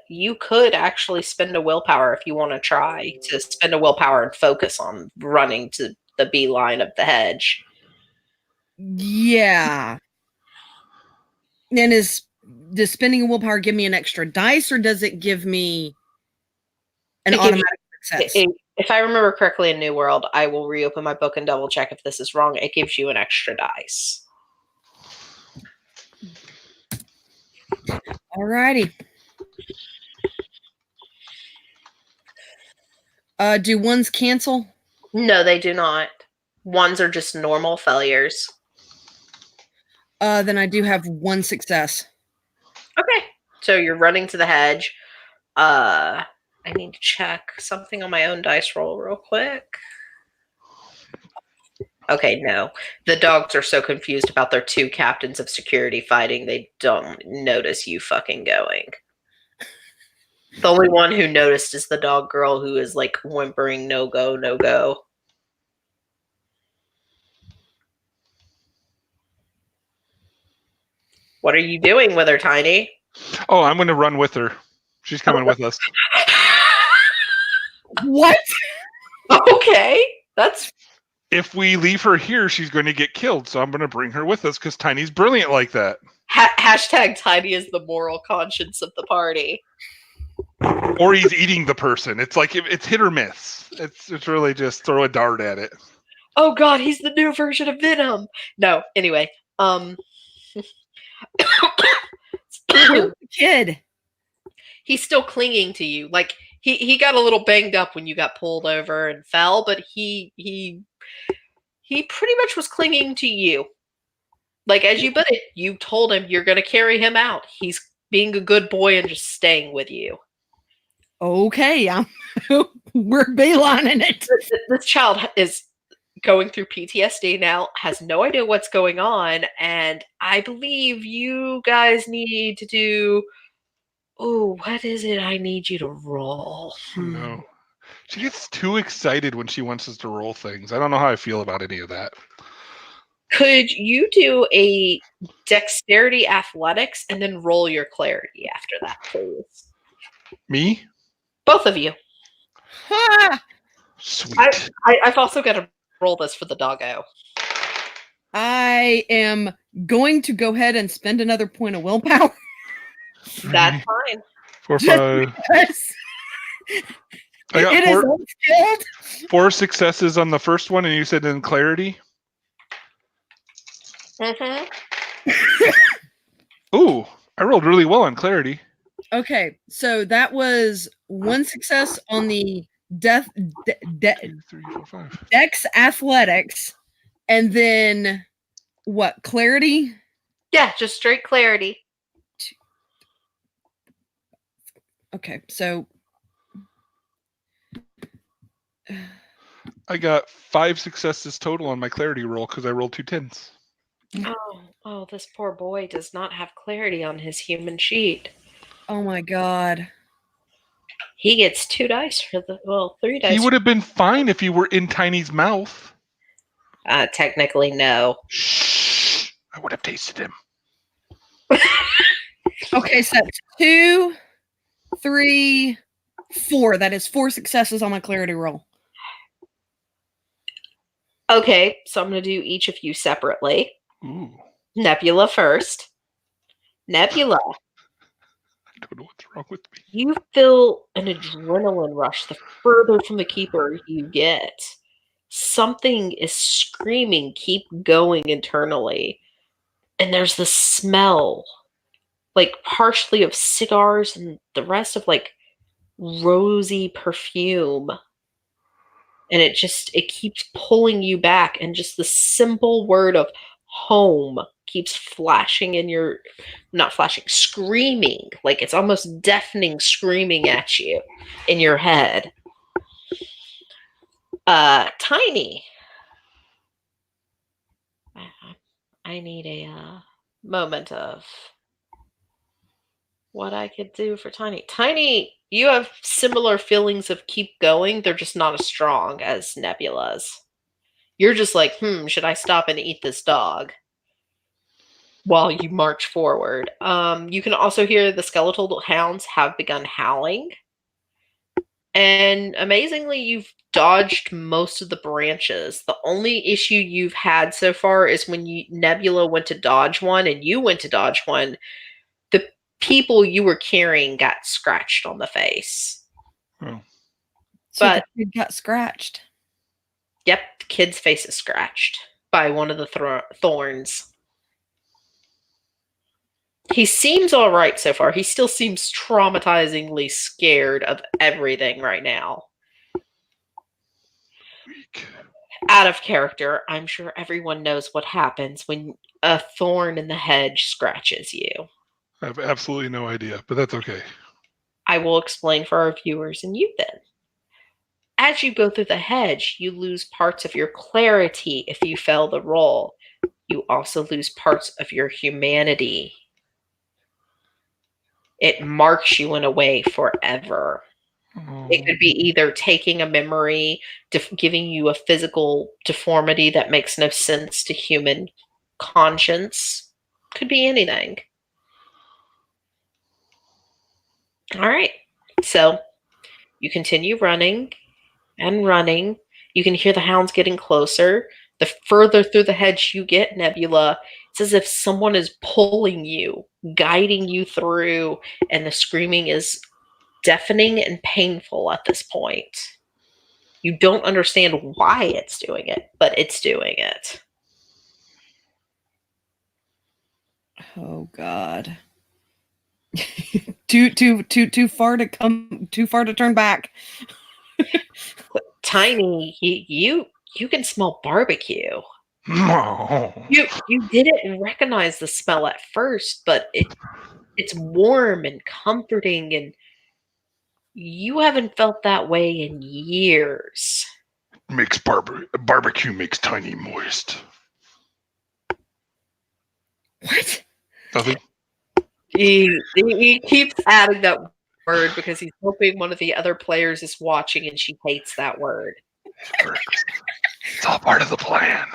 you could actually spend a willpower if you want to try to spend a willpower and focus on running to the beeline of the hedge. Yeah. And does spending a willpower give me an extra dice, or does it give me an automatic success? If I remember correctly in New World, I will reopen my book and double check if this is wrong. It gives you an extra dice. Alrighty. Do ones cancel? No, they do not. Ones are just normal failures. Then I do have 1 success. Okay. So you're running to the hedge. I need to check something on my own dice roll real quick. Okay, no. The dogs are so confused about their 2 captains of security fighting, they don't notice you fucking going. The only one who noticed is the dog girl who is like whimpering, no go, no go. What are you doing with her, Tiny? Oh, I'm going to run with her. She's coming with us. What? Okay, that's... If we leave her here, she's going to get killed, so I'm going to bring her with us because Tiny's brilliant like that. Hashtag Tiny is the moral conscience of the party. Or he's eating the person. It's like, it's hit or miss. It's really just throw a dart at it. Oh god, he's the new version of Venom. No, anyway, Kid. He's still clinging to you. Like he got a little banged up when you got pulled over and fell, but he pretty much was clinging to you. Like, as you put it, you told him you're going to carry him out. He's being a good boy and just staying with you. Okay, we're beelining it. This child is going through PTSD now, has no idea what's going on, and I believe you guys need to do... Oh, what is it I need you to roll? No. She gets too excited when she wants us to roll things. I don't know how I feel about any of that. Could you do a dexterity athletics and then roll your clarity after that, please? Me? Both of you. Ah! Sweet. I've also got to roll this for the doggo. I am going to go ahead and spend another point of willpower. 3, That's fine. 4, 5. I got 4 successes on the first one, and you said in clarity? Mm-hmm. Ooh, I rolled really well on clarity. Okay, so that was 1 success on the 2, 3, 4, 5. Dex athletics, and then what? Clarity? Yeah, just straight clarity. Okay, so I got 5 successes total on my clarity roll because I rolled 2 10s. Oh, this poor boy does not have clarity on his human sheet. Oh my god. He gets 2 dice for 3 dice. He would have been fine if he were in Tiny's mouth. Technically, no. Shh! I would have tasted him. Okay, so 2, 3, 4. That is 4 successes on my clarity roll. Okay, so I'm going to do each of you separately. Ooh. Nebula first. Nebula, I don't know what's wrong with me. you feel an adrenaline rush the further from the keeper you get. Something is screaming, keep going internally. And there's the smell, like partially of cigars and the rest of like rosy perfume. And it keeps pulling you back. And just the simple word of home keeps flashing in your, not flashing, screaming, like it's almost deafening, screaming at you in your head. Tiny, I need a moment of what I could do for Tiny. Tiny, you have similar feelings of keep going. They're just not as strong as Nebula's. You're just like, should I stop and eat this dog? While you march forward. You can also hear the skeletal hounds have begun howling. And amazingly, you've dodged most of the branches. The only issue you've had so far is when Nebula went to dodge one and you went to dodge one, the people you were carrying got scratched on the face. Oh. So But the kid got scratched. yep, the kid's face is scratched by one of the thorns. He seems all right so far. He still seems traumatizingly scared of everything right now. Weak. Out of character, I'm sure everyone knows what happens when a thorn in the hedge scratches you. I have absolutely no idea, but that's okay. I will explain for our viewers and you then. As you go through the hedge, you lose parts of your clarity if you fail the roll. You also lose parts of your humanity. It marks you in a way forever. It could be either taking a memory, giving you a physical deformity that makes no sense to human conscience. Could be anything. All right. So you continue running and running. You can hear the hounds getting closer. The further through the hedge you get, Nebula, it's as if someone is pulling you, guiding you through, and the screaming is deafening and painful at this point. You don't understand why it's doing it, but it's doing it. Oh God. too far to turn back. Tiny, you can smell barbecue. No. You didn't recognize the smell at first, but it's warm and comforting, and you haven't felt that way in years. Makes barbecue makes Tiny moist. What? Nothing. He keeps adding that word because he's hoping one of the other players is watching and she hates that word. It's all part of the plan.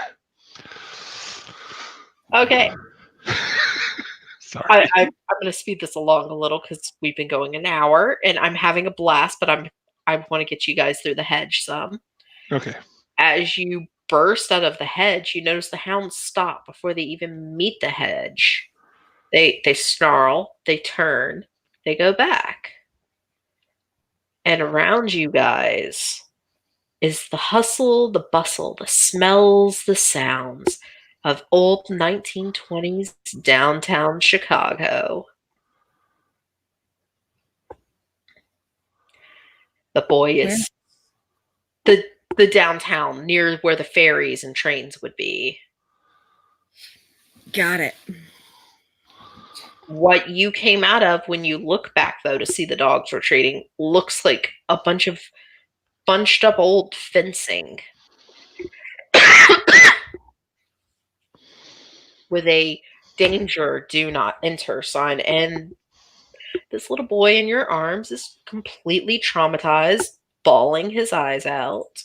Okay. Sorry. I'm going to speed this along a little because we've been going an hour and I'm having a blast, but I want to get you guys through the hedge some. Okay. As you burst out of the hedge, you notice the hounds stop before they even meet the hedge. They snarl, they turn, they go back. And around you guys is the hustle, the bustle, the smells, the sounds of old 1920s downtown Chicago. The boy is the downtown near where the ferries and trains would be. Got it. What you came out of when you look back, though, to see the dogs retreating, looks like a bunch of bunched up old fencing with a danger, do not enter sign. And this little boy in your arms is completely traumatized, bawling his eyes out.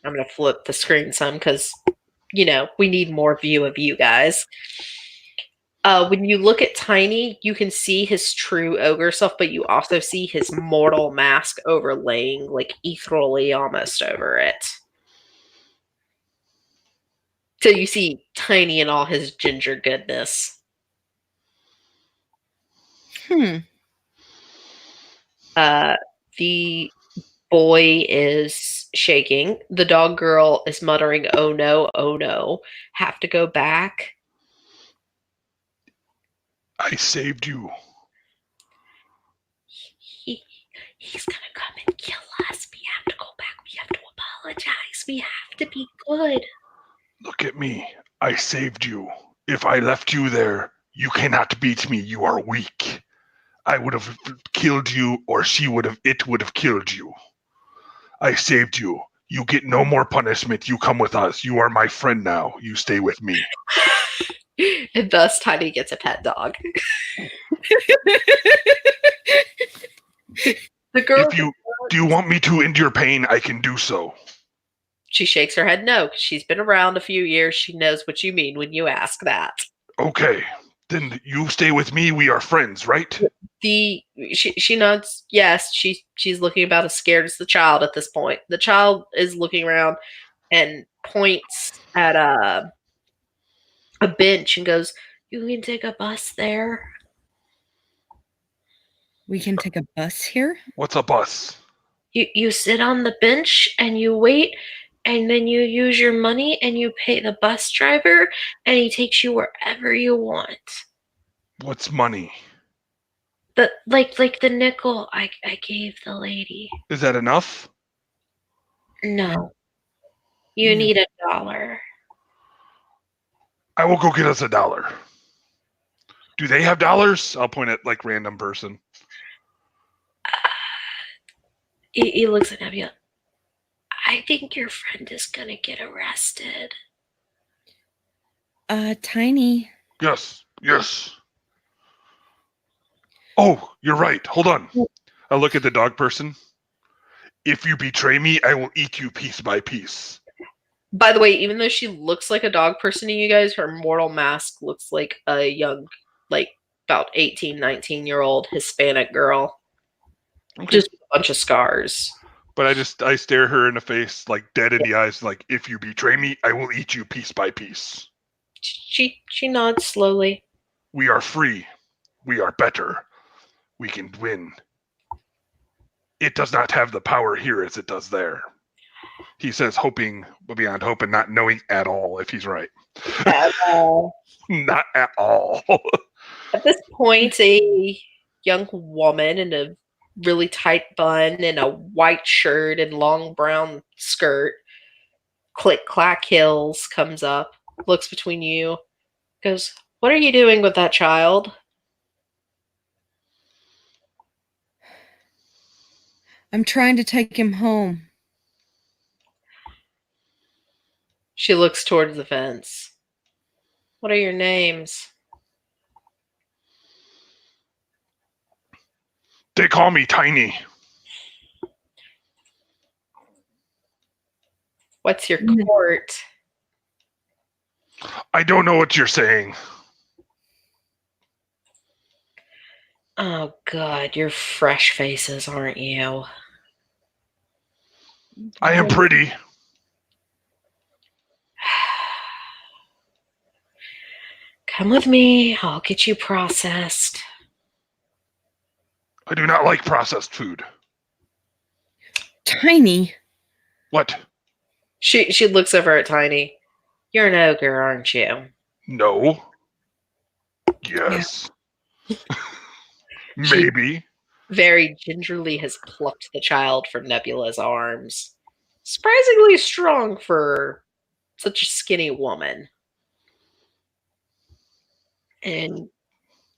I'm going to flip the screen some because, we need more view of you guys. When you look at Tiny, you can see his true ogre self, but you also see his mortal mask overlaying, like ethereally almost over it. So you see Tiny in all his ginger goodness. Hmm. The boy is shaking. The dog girl is muttering, "Oh no, oh no. Have to go back." I saved you. He, he's gonna come and kill us. We have to go back. We have to apologize. We have to be good. Look at me. I saved you. If I left you there, you cannot beat me. You are weak. I would have killed you, or it would have killed you. I saved you. You get no more punishment. You come with us. You are my friend now. You stay with me. And thus Tiny gets a pet dog. The girl, Do you want me to end your pain? I can do so. she shakes her head no. She's been around a few years. She knows what you mean when you ask that. Okay. Then you stay with me. We are friends, right? She nods yes. She's looking about as scared as the child at this point. The child is looking around and points at a bench and goes, "You can take a bus there." We can take a bus here? What's a bus? You sit on the bench and you wait, and then you use your money and you pay the bus driver, and he takes you wherever you want. What's money? The like the nickel I gave the lady. Is that enough? No, you No. need $1. I will go get us $1. Do they have dollars? I'll point at like random person. He looks at Nebula. I think your friend is gonna get arrested. Tiny. Yes. Oh, you're right. Hold on. I look at the dog person. If you betray me, I will eat you piece by piece. By the way, even though she looks like a dog person to you guys, her mortal mask looks like a young, like about 18, 19-year-old Hispanic girl. Okay. Just with a bunch of scars. But I stare her in the face, like dead in the eyes, like if you betray me, I will eat you piece by piece. She nods slowly. We are free. We are better. We can win. It does not have the power here as it does there. He says, hoping beyond hope and not knowing at all if he's right. At all. Not at all. At this point, a young woman in a really tight bun and a white shirt and long brown skirt, click clack heels, comes up, looks between you, goes, "What are you doing with that child?" I'm trying to take him home. She looks towards the fence. "What are your names?" They call me Tiny. "What's your court?" I don't know what you're saying. Oh, God, you're fresh faces, aren't you? I am pretty. Come with me. I'll get you processed. I do not like processed food. Tiny. What? She looks over at Tiny. "You're an ogre, aren't you?" No. Yes. She Maybe. very gingerly has plucked the child from Nebula's arms. Surprisingly strong for such a skinny woman. And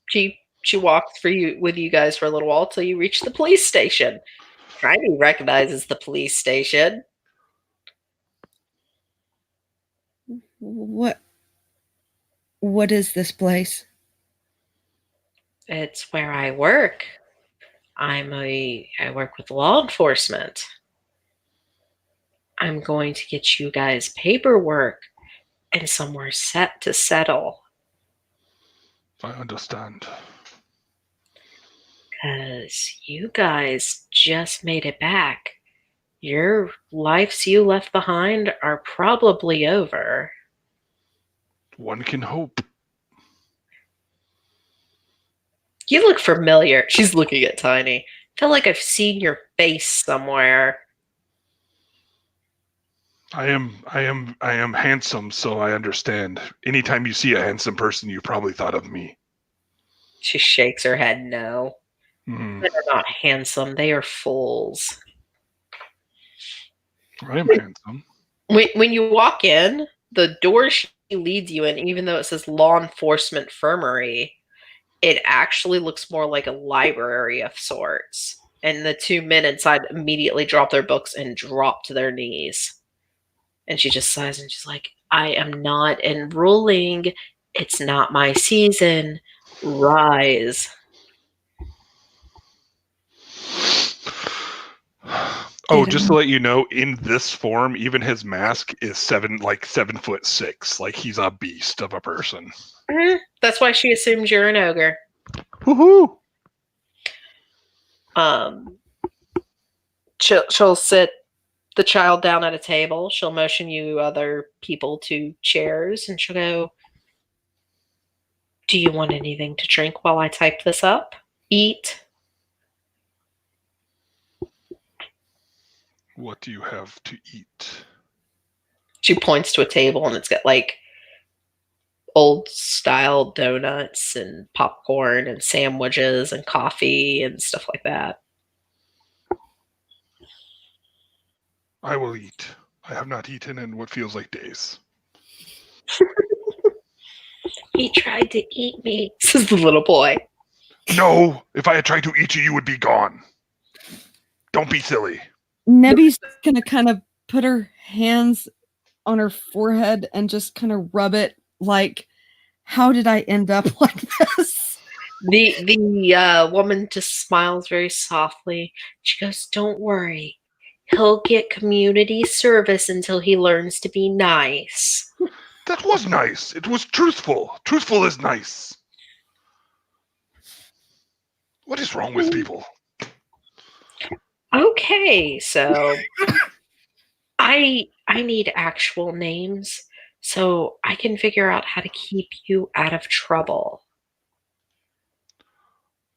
she walks for you with you guys for a little while till you reach the police station. Tiny recognizes the police station. What is this place? It's where I work. I work with law enforcement. I'm going to get you guys paperwork and somewhere set to settle. I understand. Because you guys just made it back. Your lives you left behind are probably over. One can hope. You look familiar. She's looking at Tiny. I feel like I've seen your face somewhere. I am handsome, so I understand. Anytime you see a handsome person, you probably thought of me. She shakes her head no. Hmm. Men are not handsome. They are fools. I am handsome. When you walk in, the door she leads you in, even though it says law enforcement infirmary, it actually looks more like a library of sorts. And the two men inside immediately drop their books and drop to their knees. And she just sighs and she's like, I am not enrolling. It's not my season. Rise. Oh, Did just to let you know, in this form, even his mask is 7'6". Like he's a beast of a person. That's why she assumes you're an ogre. Woohoo! Um, she'll sit the child down at a table. She'll motion you other people to chairs, and she'll go, do you want anything to drink while I type this up? Eat? What do you have to eat? She points to a table, and it's got like old style donuts and popcorn and sandwiches and coffee and stuff like that. I will eat. I have not eaten in what feels like days. He tried to eat me, says the little boy. No! If I had tried to eat you, you would be gone. Don't be silly. Nebby's gonna kind of put her hands on her forehead and just kind of rub it like, how did I end up like this? The woman just smiles very softly. She goes, don't worry. He'll get community service until he learns to be nice. That was nice. It was truthful. Truthful is nice. What is wrong with people? Okay, so I need actual names so I can figure out how to keep you out of trouble.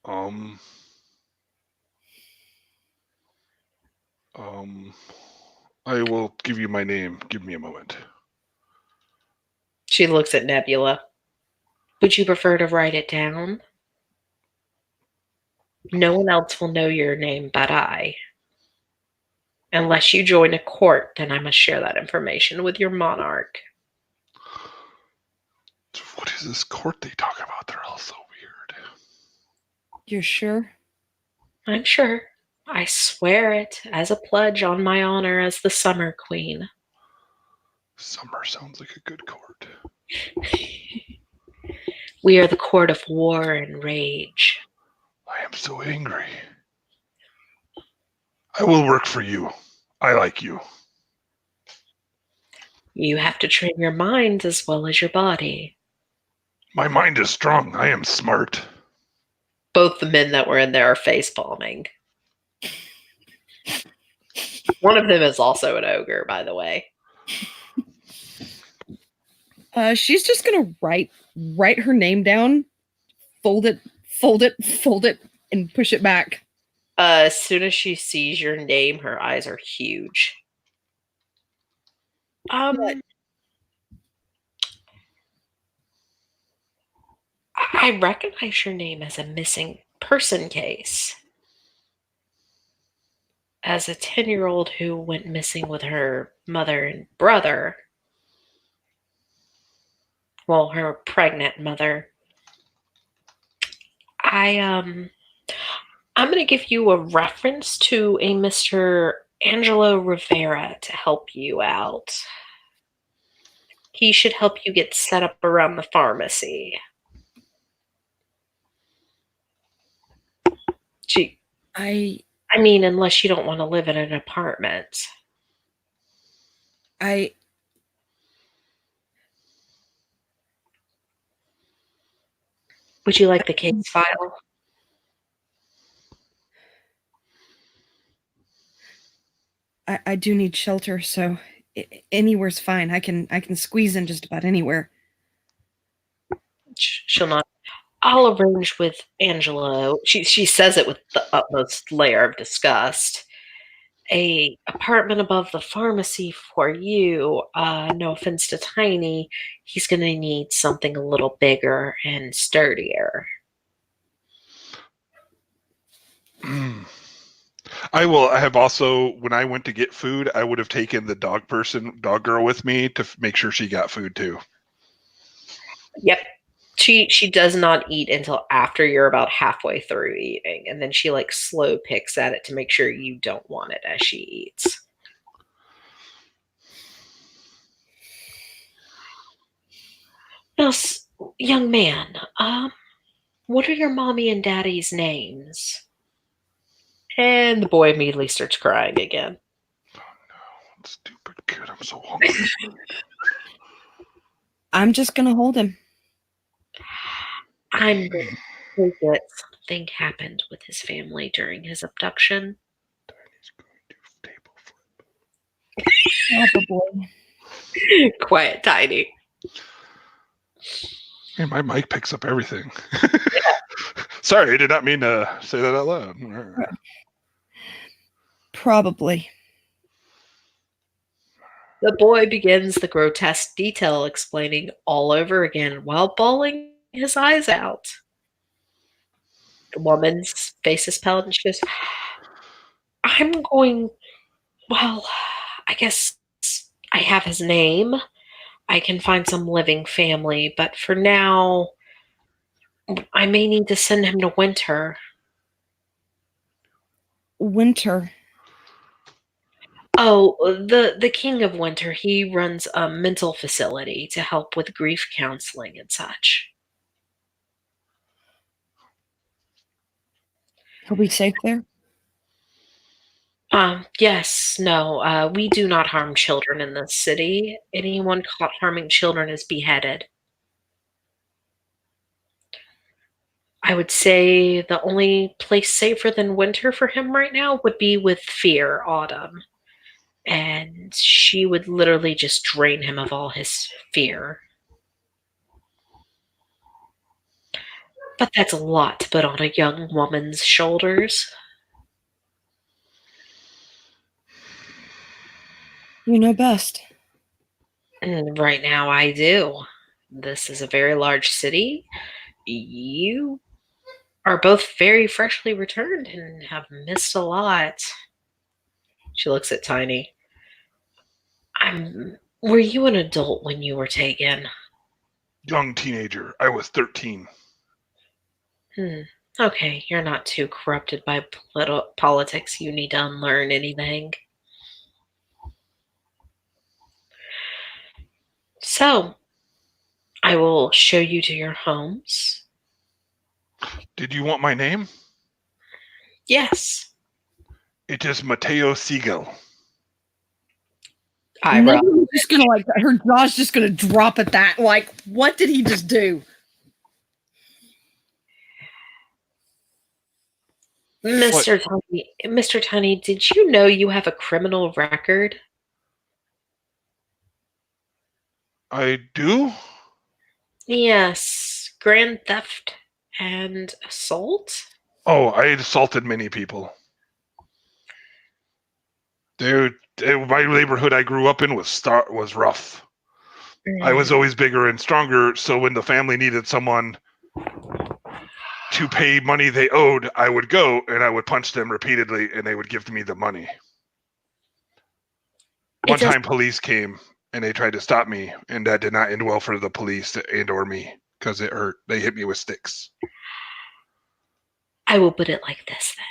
Um, um, I will give you my name. Give me a moment. She looks at Nebula. Would you prefer to write it down? No one else will know your name but I. Unless you join a court, then I must share that information with your monarch. What is this court they talk about? They're all so weird. You're sure? I'm sure. I swear it as a pledge on my honor as the Summer Queen. Summer sounds like a good court. We are the court of war and rage. I am so angry. I will work for you. I like you. You have to train your mind as well as your body. My mind is strong. I am smart. Both the men that were in there are face palming. One of them is also an ogre, by the way. She's just gonna write her name down, fold it, and push it back. As soon as she sees your name, her eyes are huge. I recognize your name as a missing person case. As a 10-year-old who went missing with her mother and brother. Well, her pregnant mother. I'm going to give you a reference to a Mr. Angelo Rivera to help you out. He should help you get set up around the pharmacy. I mean, unless you don't want to live in an apartment. Would you like the case file? I do need shelter, so anywhere's fine. I can squeeze in just about anywhere. She'll not. I'll arrange with Angelo. She says it with the utmost layer of disgust. A apartment above the pharmacy for you. No offense to Tiny, he's gonna need something a little bigger and sturdier. I have also, when I went to get food, I would have taken the dog girl with me to make sure she got food too. Yep. She does not eat until after you're about halfway through eating, and then she like slow picks at it to make sure you don't want it as she eats. Now, young man, what are your mommy and daddy's names? And the boy immediately starts crying again. Oh no, stupid kid! I'm so hungry. I'm just gonna hold him. I'm going to say that something happened with his family during his abduction. Daddy's going to table flip. Probably. Quiet, Tiny. Man, my mic picks up everything. Sorry, I did not mean to say that out loud. Probably. The boy begins the grotesque detail explaining all over again while bawling his eyes out. The woman's face is pale and she goes, I'm going, well, I guess I have his name. I can find some living family, but for now, I may need to send him to Winter. Winter. Oh, the King of Winter. He runs a mental facility to help with grief counseling and such. He'll be safe there? Yes, no, we do not harm children in this city. Anyone caught harming children is beheaded. I would say the only place safer than Winter for him right now would be with Fear, Autumn. And she would literally just drain him of all his fear. But that's a lot to put on a young woman's shoulders. You know best. And right now I do. This is a very large city. You are both very freshly returned and have missed a lot. She looks at Tiny. Were you an adult when you were taken? Young teenager. I was 13. Okay, you're not too corrupted by politics. You need to unlearn anything. So, I will show you to your homes. Did you want my name? Yes. It is Mateo Siegel. Eyebrow. Just gonna her jaw's just gonna drop at that. Like, what did he just do? Mr. Tiny, did you know you have a criminal record? I do? Yes. Grand theft and assault? Oh, I assaulted many people. My neighborhood I grew up in was rough. I was always bigger and stronger, so when the family needed someone to pay money they owed, I would go and I would punch them repeatedly and they would give me the money. One time police came and they tried to stop me, and that did not end well for the police and or me because it hurt. They hit me with sticks. I will put it like this then.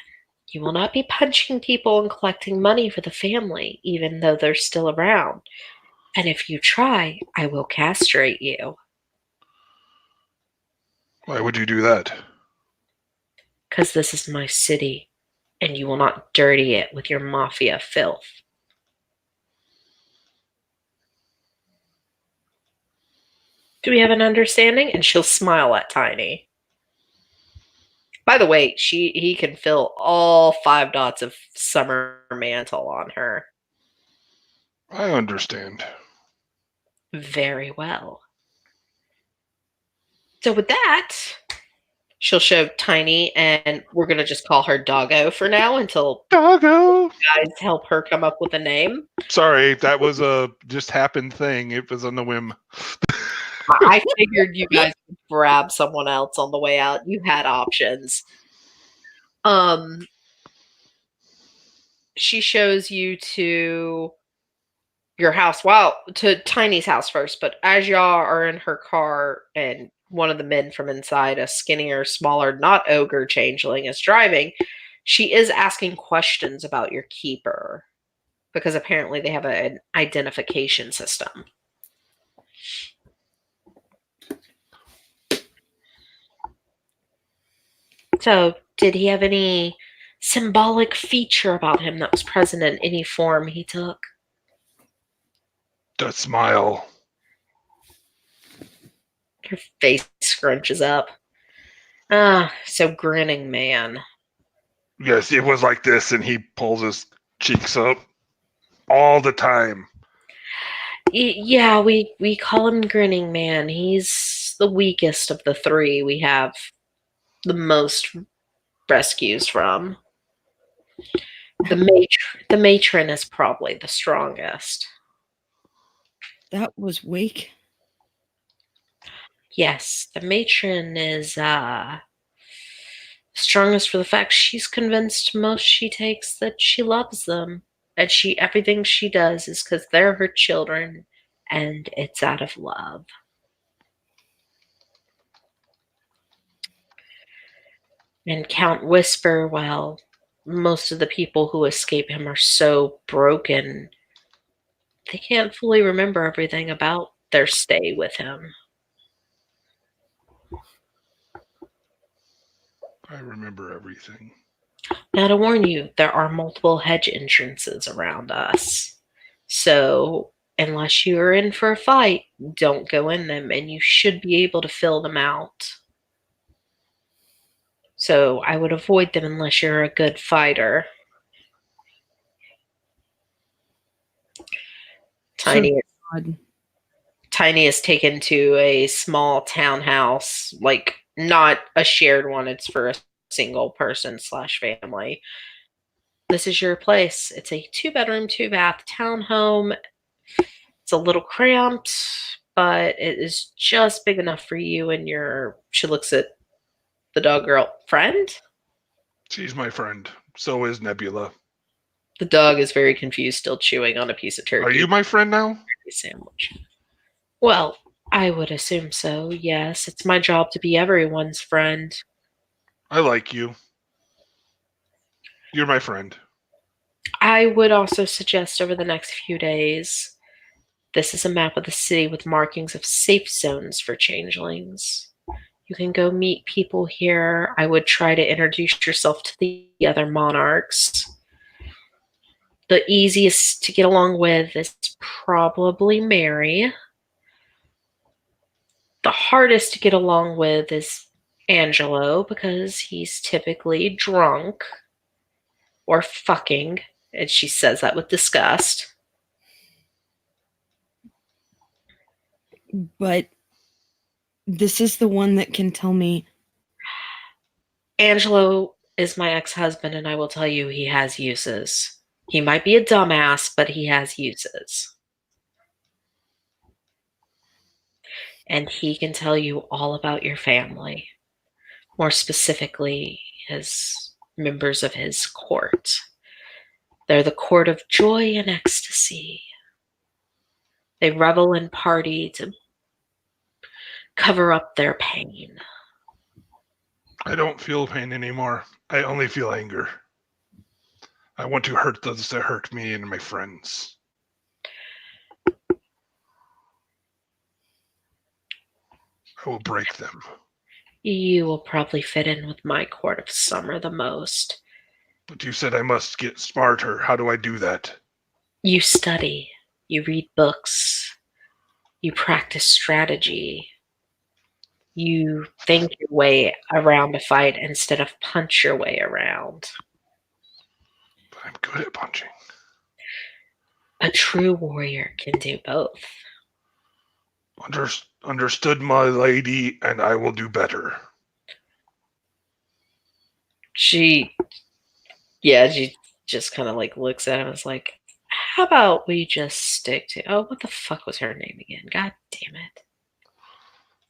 You will not be punching people and collecting money for the family, even though they're still around. And if you try, I will castrate you. Why would you do that? Because this is my city, and you will not dirty it with your mafia filth. Do we have an understanding? And she'll smile at Tiny. By the way, he can fill all 5 dots of summer mantle on her. I understand. Very well. So with that, she'll show Tiny, and we're gonna just call her Doggo for now until Doggo! you guys help her come up with a name. Sorry, that was a just happened thing. It was on the whim. I figured you guys would grab someone else on the way out. You had options. She shows you to your house. Well, to Tiny's house first, but as y'all are in her car and one of the men from inside, a skinnier, smaller, not ogre changeling, is driving, she is asking questions about your keeper because apparently they have an identification system. So, did he have any symbolic feature about him that was present in any form he took? That smile. Her face scrunches up. Ah, so grinning man. Yes, it was like this, and he pulls his cheeks up all the time. Yeah, we call him grinning man. He's the weakest of the three we have the most rescues from. The matron is probably the strongest. That was weak. Yes, the matron is strongest for the fact she's convinced most she takes that she loves them. And everything she does is because they're her children and it's out of love. And Count Whisper, well, most of the people who escape him are so broken, they can't fully remember everything about their stay with him. I remember everything. Now, to warn you, there are multiple hedge entrances around us. So, unless you are in for a fight, don't go in them, and you should be able to fill them out. So, I would avoid them unless you're a good fighter. Tiny, Tiny is taken to a small townhouse, like not a shared one, it's for a single person / family. This is your place. It's a 2-bedroom, 2-bath townhome. It's a little cramped, but it is just big enough for you and your, she looks at the dog girl, friend? She's my friend. So is Nebula. The dog is very confused, still chewing on a piece of turkey. Are you my friend now? Sandwich. Well, I would assume so, yes. It's my job to be everyone's friend. I like you. You're my friend. I would also suggest over the next few days, this is a map of the city with markings of safe zones for changelings. You can go meet people here. I would try to introduce yourself to the other monarchs. The easiest to get along with is probably Mary. The hardest to get along with is Angelo because he's typically drunk or fucking, and she says that with disgust. But this is the one that can tell me. Angelo is my ex-husband, and I will tell you he has uses. He might be a dumbass, but he has uses. And he can tell you all about your family. More specifically, his members of his court. They're the court of joy and ecstasy. They revel and party to cover up their pain. I don't feel pain anymore. I only feel anger. I want to hurt those that hurt me and my friends. I will break them. You will probably fit in with my court of summer the most. But you said I must get smarter. How do I do that? You study. You read books. You practice strategy. You think your way around a fight instead of punch your way around. But I'm good at punching. A true warrior can do both. Understood, my lady, and I will do better. She just kind of like looks at him and is like, how about we just stick to, oh, what the fuck was her name again? God damn it.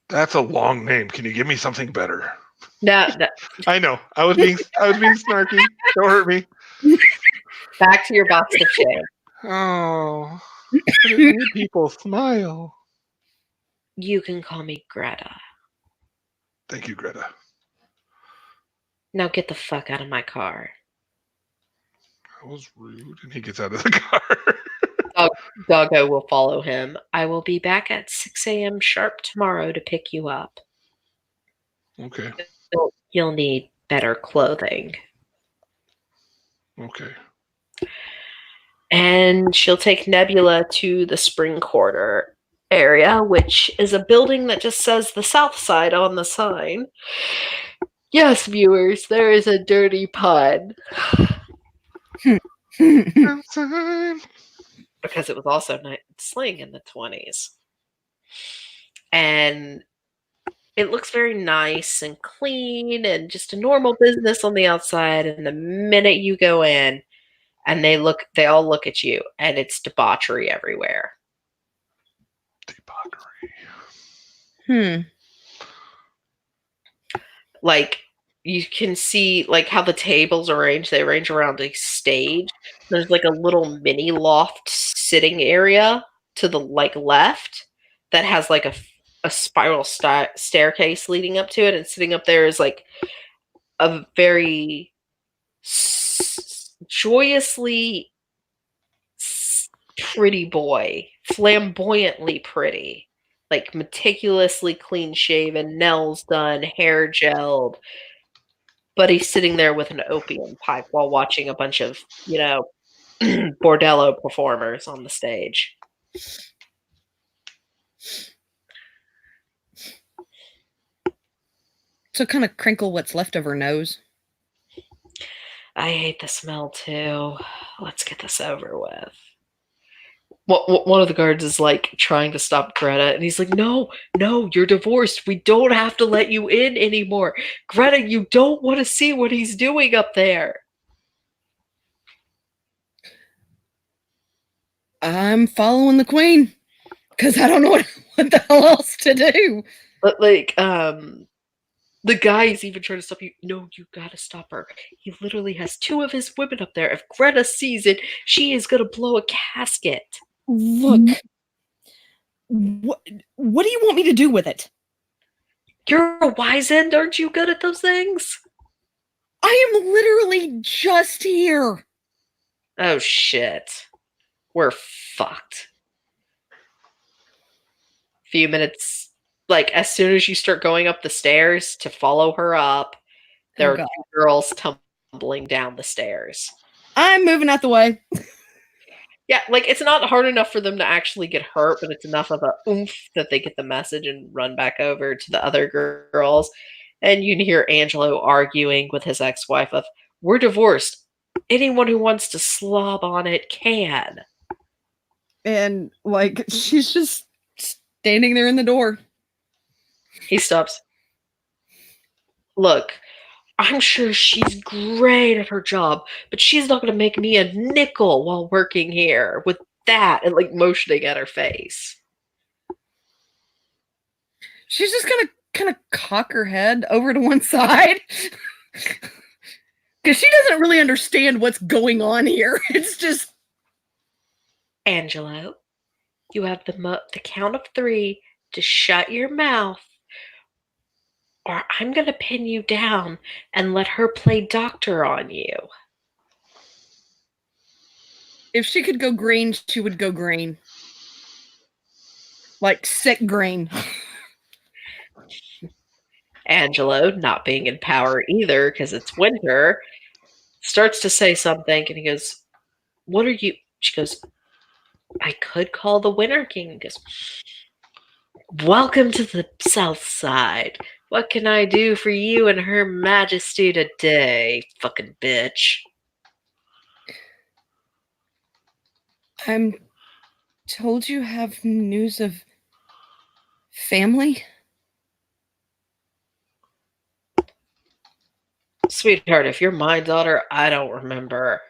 That's a long name. Can you give me something better? No, I know. I was being snarky. Don't hurt me. back to your box of shame. Oh, but it made people smile. You can call me Greta. Thank you, Greta. Now get the fuck out of my car. That was rude. And he gets out of the car. Doggo will follow him. I will be back at 6 a.m. sharp tomorrow to pick you up. Okay. You'll need better clothing. Okay. And she'll take Nebula to the Spring Quarter area, which is a building that just says the South Side on the sign. Yes, viewers, there is a dirty pun. Because it was also slang in the 20s. And it looks very nice and clean and just a normal business on the outside. And the minute you go in and they all look at you and it's debauchery everywhere. Debauchery. Like you can see like how the tables are arranged. They arrange around a stage. There's like a little mini loft sitting area to the like left that has like a spiral staircase leading up to it, and sitting up there is like a very joyously pretty boy, flamboyantly pretty, like meticulously clean shaven, nails done, hair gelled, but he's sitting there with an opium pipe while watching a bunch of, bordello performers on the stage. So kind of crinkle what's left of her nose. I hate the smell too. Let's get this over with. One of the guards is like trying to stop Greta, and he's like, no, you're divorced. We don't have to let you in anymore. Greta, you don't want to see what he's doing up there. I'm following the queen because I don't know what the hell else to do. But like, the guy is even trying to stop you. No, you gotta stop her. He literally has 2 of his women up there. If Greta sees it, she is gonna blow a casket. Look, what do you want me to do with it? You're a wise end. Aren't you good at those things? I am literally just here. Oh shit. We're fucked. Few minutes, like as soon as you start going up the stairs to follow her up, there are 2 girls tumbling down the stairs. I'm moving out the way. Yeah, like it's not hard enough for them to actually get hurt, but it's enough of a oomph that they get the message and run back over to the other girls. And you can hear Angelo arguing with his ex-wife of, we're divorced. Anyone who wants to slob on it can. And like she's just standing there in the door. He stops. Look, I'm sure she's great at her job, but she's not going to make me a nickel while working here with that, and like motioning at her face. She's just going to kind of cock her head over to one side because she doesn't really understand what's going on here. It's just, Angelo, you have the count of 3 to shut your mouth, or I'm going to pin you down and let her play doctor on you. if she could go green, she would go green. Like sick green. Angelo, not being in power either because it's winter, starts to say something, and he goes, what are you? She goes, I could call the Winter King. He goes, Welcome to the South Side. What can I do for you and Her Majesty today, fucking bitch? I'm told you have news of family? Sweetheart, if you're my daughter, I don't remember.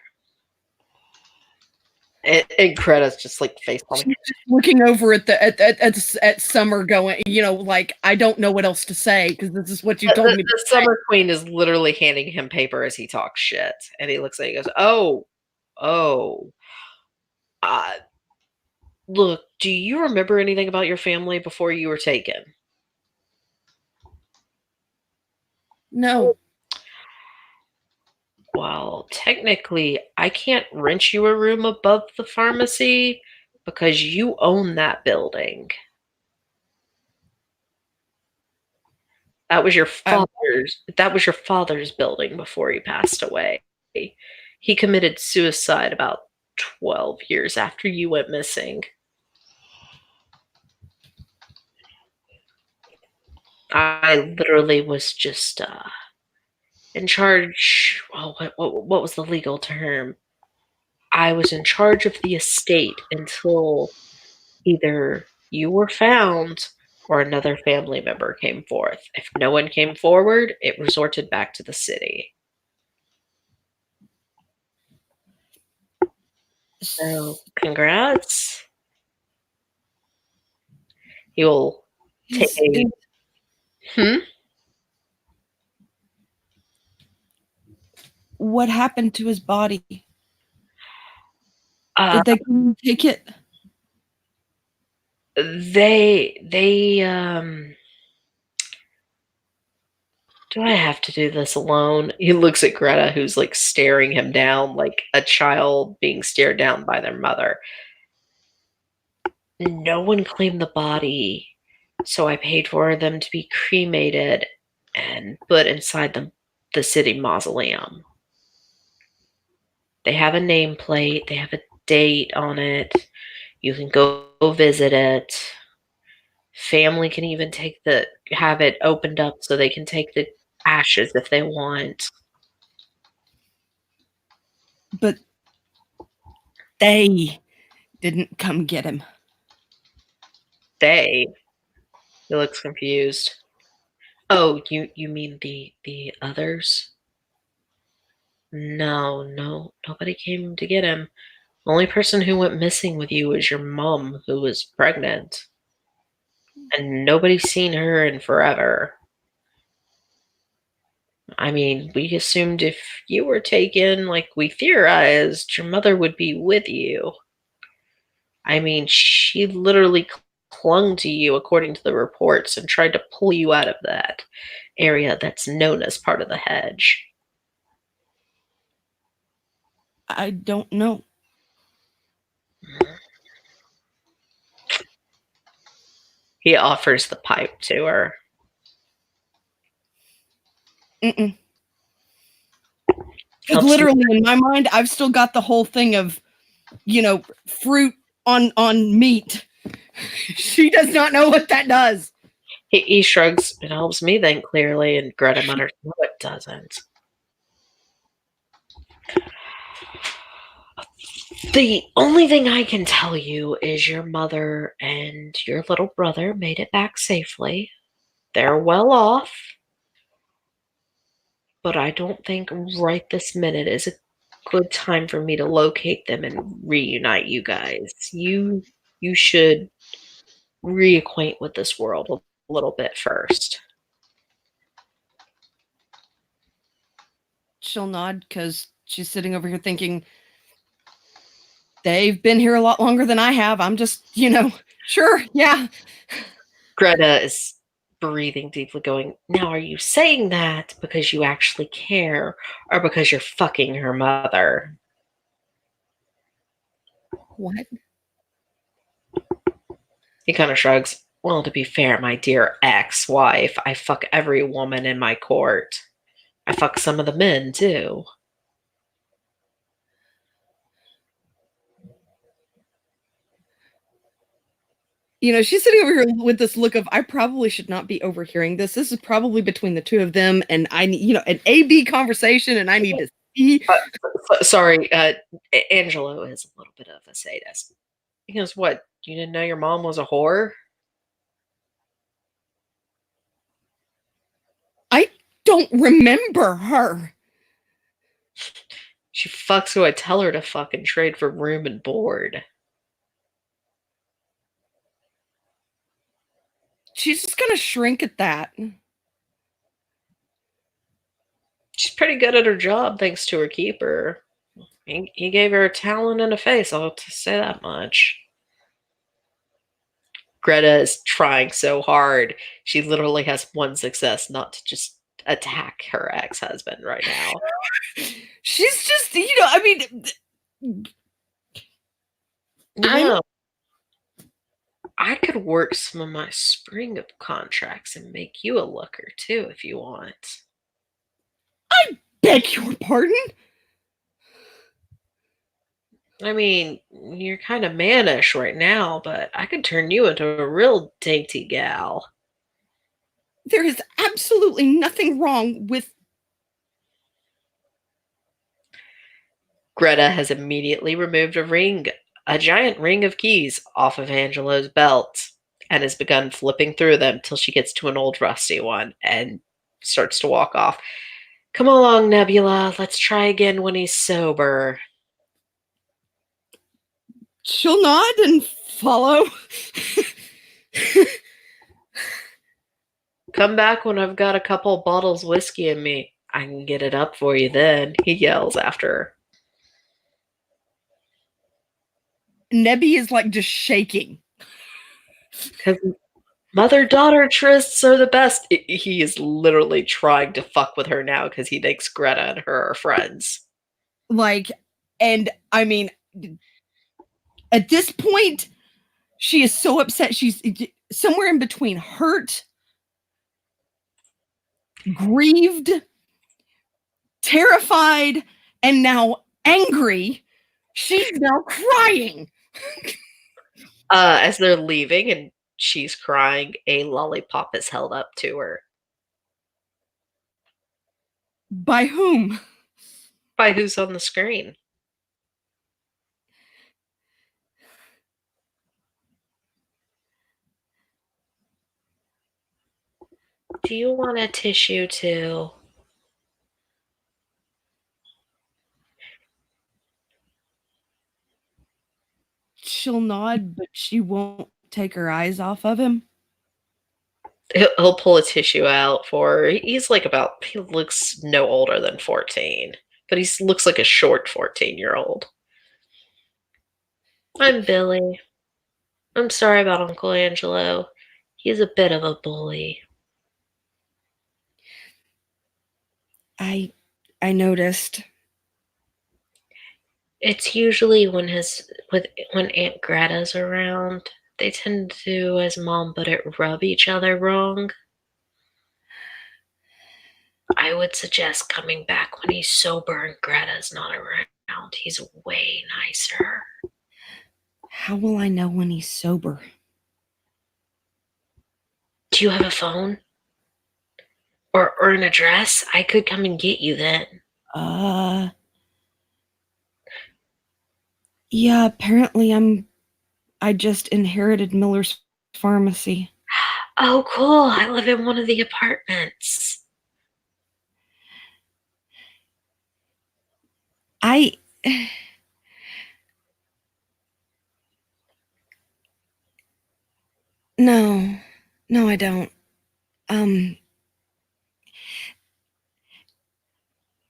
And Greta's just like face palming. She's just looking over at Summer, going, like, I don't know what else to say because this is what you told me to The say. Summer Queen is literally handing him paper as he talks shit. And he looks at it and goes, oh. Uh, look, do you remember anything about your family before you were taken? No, Well, technically, I can't rent you a room above the pharmacy because you own that building. That was your I father's building before he passed away. He committed suicide about 12 years after you went missing. I literally was just in charge. Oh, what was the legal term? I was in charge of the estate until either you were found or another family member came forth. If no one came forward, it resorted back to the city. So, congrats. He will take is, a. is Hmm? what happened to his body? Uh, Did they come take it? they do I have to do this alone? He looks at Greta, who's like staring him down like a child being stared down by their mother. No one claimed the body, so I paid for them to be cremated and put inside the city mausoleum. They have a nameplate, they have a date on it. You can go visit it. Family can even have it opened up so they can take the ashes if they want. But they didn't come get him. They He looks confused. Oh, you mean the others? No, nobody came to get him. The only person who went missing with you was your mom, who was pregnant. And nobody's seen her in forever. I mean, we assumed if you were taken, like we theorized, your mother would be with you. I mean, she literally clung to you according to the reports and tried to pull you out of that area that's known as part of the hedge. I don't know. He offers the pipe to her. Because literally in my mind, I've still got the whole thing of, fruit on meat. She does not know what that does. He shrugs. It helps me think clearly, and Greta mutters, no, it doesn't. The only thing I can tell you is your mother and your little brother made it back safely. They're well off, but I don't think right this minute is a good time for me to locate them and reunite you guys. You should reacquaint with this world a little bit first. She'll nod because she's sitting over here thinking, they've been here a lot longer than I have. I'm just, sure, yeah. Greta is breathing deeply, going, now are you saying that because you actually care or because you're fucking her mother? What? He kind of shrugs. Well, to be fair, my dear ex-wife, I fuck every woman in my court. I fuck some of the men, too. She's sitting over here with this look of, I probably should not be overhearing this. This is probably between the two of them, and I need, an A-B conversation, and I need to see. Sorry, Angelo is a little bit of a sadist. He goes, "What? You didn't know your mom was a whore?" I don't remember her. She fucks who I tell her to fucking trade for room and board. She's just gonna shrink at that. She's pretty good at her job thanks to her keeper. He gave her a talent and a face, I'll say that much. Greta is trying so hard. She literally has one success, not to just attack her ex-husband right now. She's just, I mean, I could work some of my spring of contracts and make you a looker too if you want. I beg your pardon? I mean, you're kind of mannish right now, but I could turn you into a real dainty gal. There is absolutely nothing wrong with... Greta has immediately removed a giant ring of keys, off of Angelo's belt and has begun flipping through them till she gets to an old rusty one and starts to walk off. Come along, Nebula. Let's try again when he's sober. She'll nod and follow. Come back when I've got a couple bottles whiskey in me. I can get it up for you then, he yells after her. Nebby is like just shaking. Because mother-daughter trysts are the best. He is literally trying to fuck with her now because he thinks Greta and her are friends. And I mean, at this point, she is so upset. She's somewhere in between hurt, grieved, terrified, and now angry. She's now crying. As they're leaving and she's crying, a lollipop is held up to her. By whom? By who's on the screen. Do you want a tissue too? She'll nod, but she won't take her eyes off of him. He'll pull a tissue out for her. He looks no older than 14, but he looks like a short 14-year-old. I'm Billy. I'm sorry about Uncle Angelo. He's a bit of a bully. I noticed. It's usually when Aunt Greta's around. They tend to, as Mom put it, rub each other wrong. I would suggest coming back when he's sober and Greta's not around. He's way nicer. How will I know when he's sober? Do you have a phone? Or an address? I could come and get you then. Yeah, apparently I just inherited Miller's pharmacy. Oh, cool. I live in one of the apartments. No, I don't.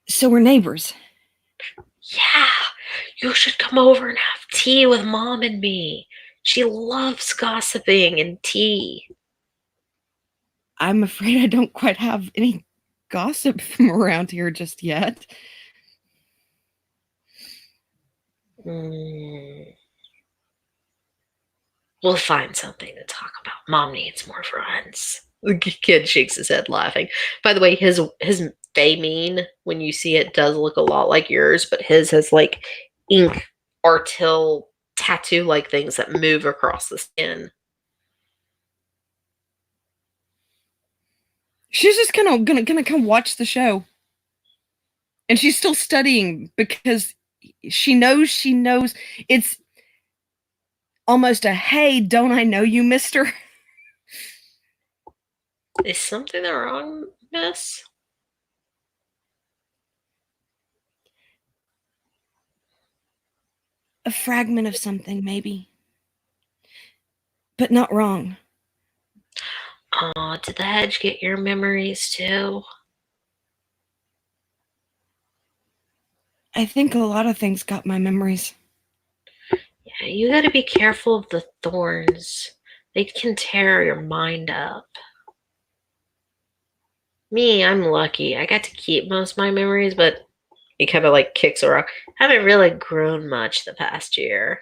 So we're neighbors. Yeah, you should come over and have tea with Mom and me. She loves gossiping and tea. I'm afraid I don't quite have any gossip from around here just yet. We'll find something to talk about. Mom needs more friends. The kid shakes his head laughing. By the way, his Famine, when you see it, does look a lot like yours, but his has like ink artil tattoo like things that move across the skin. She's just gonna come watch the show. And she's still studying because she knows it's almost a hey, don't I know you, mister? Is something wrong, miss? A fragment of something, maybe. But not wrong. Aw, did the hedge get your memories too? I think a lot of things got my memories. Yeah, you gotta be careful of the thorns. They can tear your mind up. Me, I'm lucky. I got to keep most of my memories, but he kind of like kicks a rock. Haven't really grown much the past year.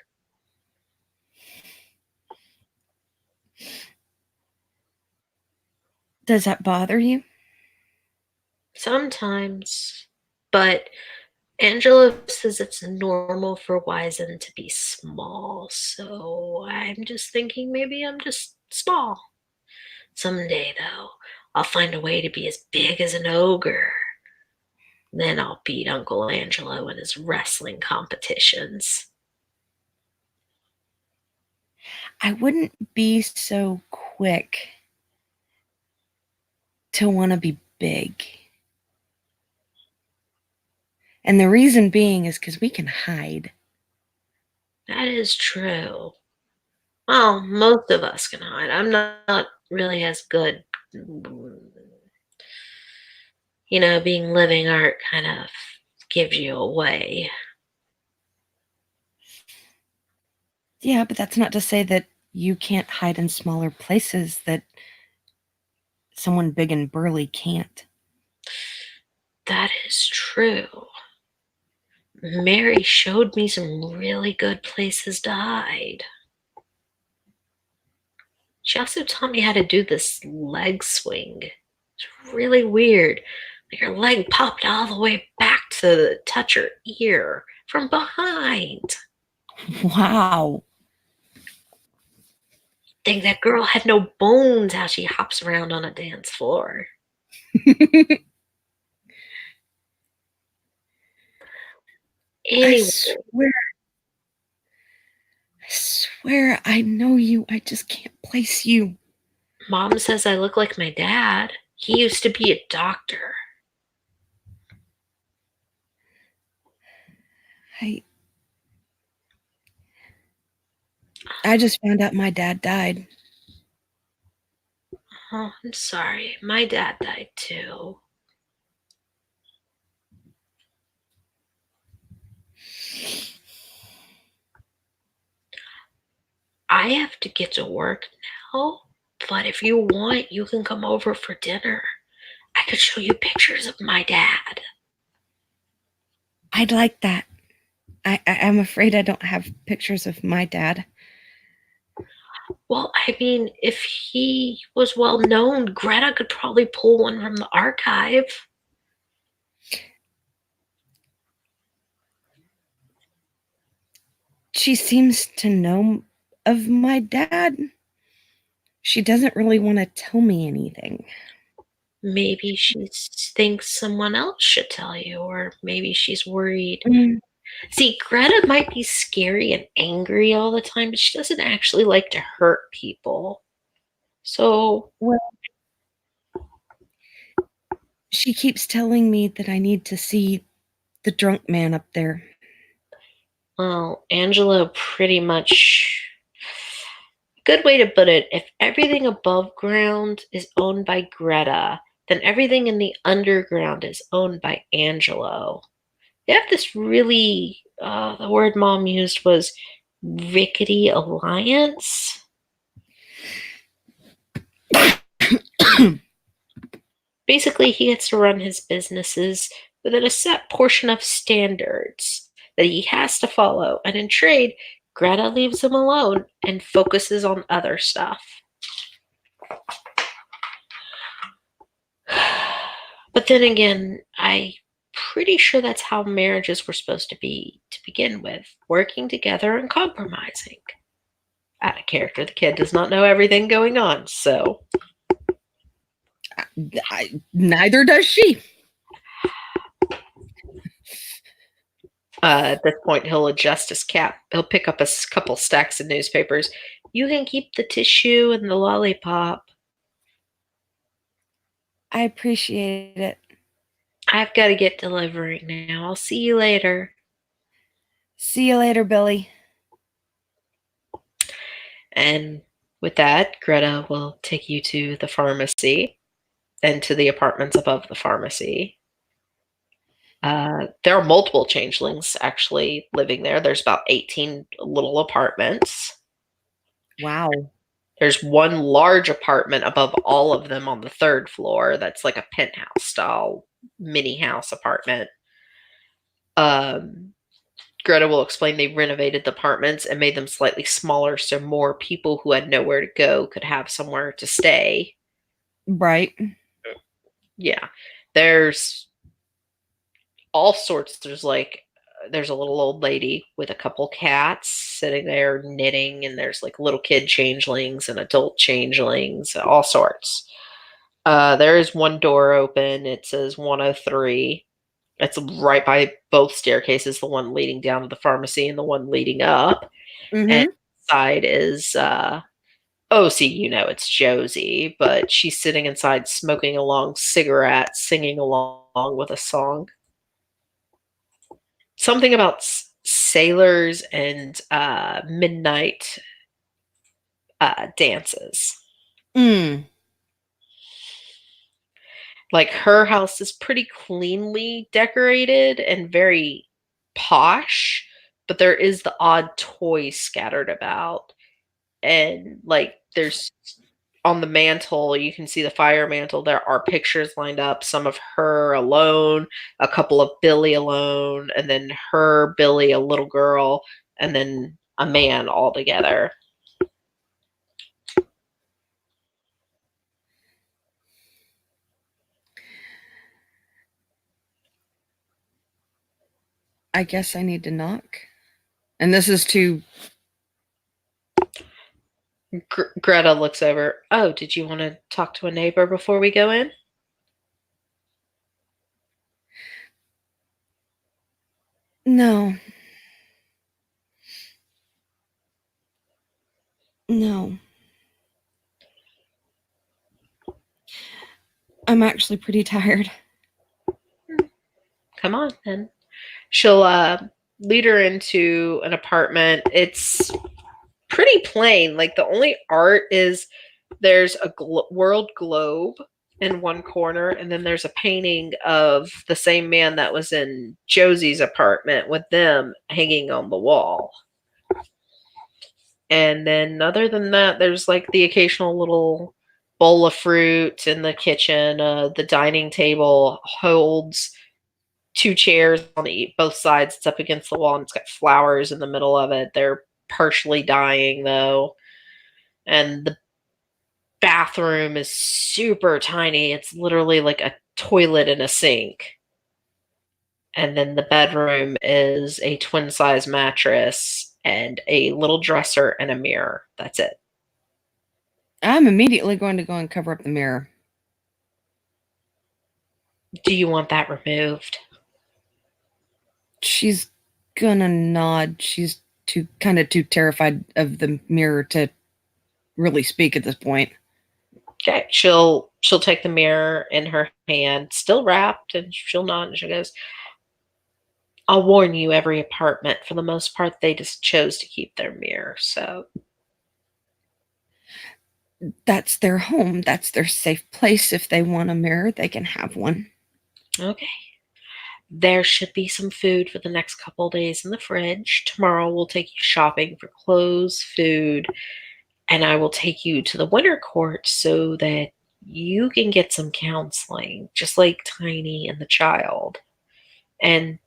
Does that bother you? Sometimes. But Angela says it's normal for Wizen to be small, so I'm just thinking maybe I'm just small. Someday, though, I'll find a way to be as big as an ogre. Then I'll beat Uncle Angelo in his wrestling competitions. I wouldn't be so quick to want to be big. And the reason being is because we can hide. That is true. Well, most of us can hide. I'm not really as good. Being living art kind of gives you away. Yeah, but that's not to say that you can't hide in smaller places that someone big and burly can't. That is true. Mary showed me some really good places to hide. She also taught me how to do this leg swing. It's really weird. Like her leg popped all the way back to touch her ear from behind. Wow. Think that girl had no bones how she hops around on a dance floor. I Anyway, swear I know you. I just can't place you. Mom says I look like my dad. He used to be a doctor. I I just found out my dad died. Oh, I'm sorry. My dad died too. I have to get to work now, but if you want, you can come over for dinner. I could show you pictures of my dad. I'd like that. I'm afraid I don't have pictures of my dad. Well, I mean, if he was well known, Greta could probably pull one from the archive. She seems to know of my dad. She doesn't really want to tell me anything. Maybe she thinks someone else should tell you, or maybe she's worried. Mm, See, Greta might be scary and angry all the time, but she doesn't actually like to hurt people. So, well, she keeps telling me that I need to see the drunk man up there. well, Angela pretty much. Good way to put it, if everything above ground is owned by Greta, then everything in the underground is owned by Angelo. They have this really, the word mom used was rickety alliance. Basically, he gets to run his businesses within a set portion of standards that he has to follow, and in trade, Greta leaves him alone and focuses on other stuff. But then again, I'm pretty sure that's how marriages were supposed to be to begin with, working together and compromising. Out of character, the kid does not know everything going on, so. Neither does she. At this point, he'll adjust his cap. He'll pick up a couple stacks of newspapers. You can keep the tissue and the lollipop. I appreciate it. I've got to get delivering now. I'll see you later. See you later, Billy. And with that, Greta will take you to the pharmacy and to the apartments above the pharmacy. There are multiple changelings actually living there. There's about 18 little apartments. Wow. There's one large apartment above all of them on the third floor that's like a penthouse style mini house apartment. Greta will explain they renovated the apartments and made them slightly smaller so more people who had nowhere to go could have somewhere to stay. Right. Yeah. There's all sorts. There's a little old lady with a couple cats sitting there knitting, and there's like little kid changelings and adult changelings, all sorts. There is one door open. It says 103. It's right by both staircases, the one leading down to the pharmacy and the one leading up. Mm-hmm. And inside is oh, see, it's Josie, but she's sitting inside smoking a long cigarette, singing along with a song. Something about sailors and midnight dances. Mm. Like her house is pretty cleanly decorated and very posh, but there is the odd toy scattered about. And like there's on the mantle, you can see the fire mantle. There are pictures lined up, some of her alone, a couple of Billy alone, and then her, Billy, a little girl, and then a man all together. I guess I need to knock. And this is to. Greta looks over. Oh, did you want to talk to a neighbor before we go in? No. No. I'm actually pretty tired. Come on, then. She'll lead her into an apartment. It's pretty plain. Like the only art is there's a world globe in one corner, and then there's a painting of the same man that was in Josie's apartment with them hanging on the wall. And then other than that, there's like the occasional little bowl of fruit in the kitchen. The dining table holds two chairs on both sides. It's up against the wall, and it's got flowers in the middle of it. They're partially dying though. And the bathroom is super tiny. It's literally like a toilet and a sink. And then the bedroom is a twin size mattress and a little dresser and a mirror. That's it. I'm immediately going to go and cover up the mirror. Do you want that removed? She's gonna nod. She's too terrified of the mirror to really speak at this point. Okay. She'll take the mirror in her hand, still wrapped, and she'll nod and she goes, I'll warn you, every apartment, for the most part, they just chose to keep their mirror. So That's their home. That's their safe place. If they want a mirror, they can have one. okay. There should be some food for the next couple days in the fridge. Tomorrow we'll take you shopping for clothes, food, and I will take you to the winter court so that you can get some counseling, just like Tiny and the child and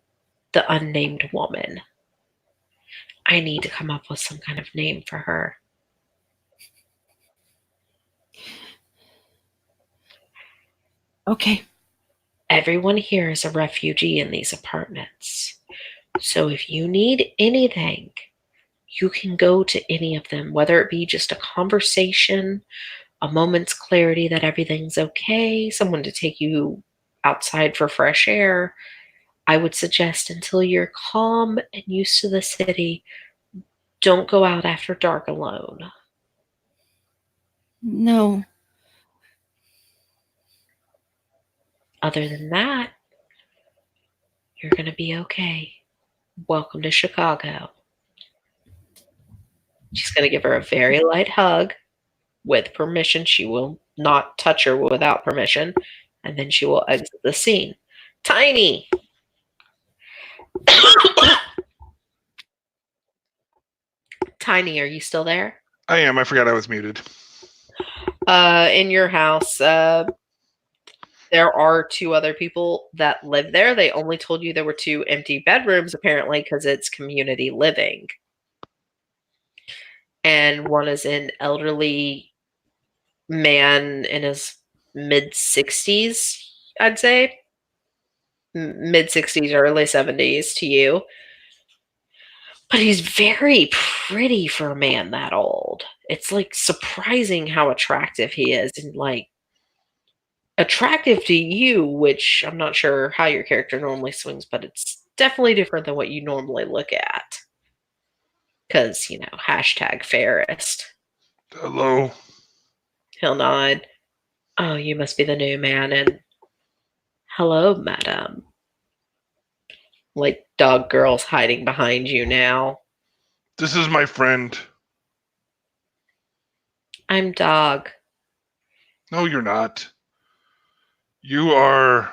the unnamed woman. I need to come up with some kind of name for her. Okay. Everyone here is a refugee in these apartments. So if you need anything, you can go to any of them, whether it be just a conversation a moment's clarity that everything's okay, someone to take you outside for fresh air, I would suggest until you're calm and used to the city, don't go out after dark alone. No. Other than that, you're going to be okay. Welcome to Chicago. She's going to give her a very light hug with permission. She will not touch her without permission, and then she will exit the scene. Tiny! Tiny, are you still there? I am. I forgot I was muted. In your house, there are two other people that live there. They only told you there were two empty bedrooms, apparently, because it's community living. And one is an elderly man in his mid 60s, I'd say. Mid 60s, early 70s to you. But he's very pretty for a man that old. It's like surprising how attractive he is, and like attractive to you, which I'm not sure how your character normally swings, but it's definitely different than what you normally look at. Because, hashtag fairest. Hello. He'll nod. Oh, you must be the new man, and hello, madam. Like dog girl's hiding behind you now. This is my friend. I'm dog. No, you're not. You are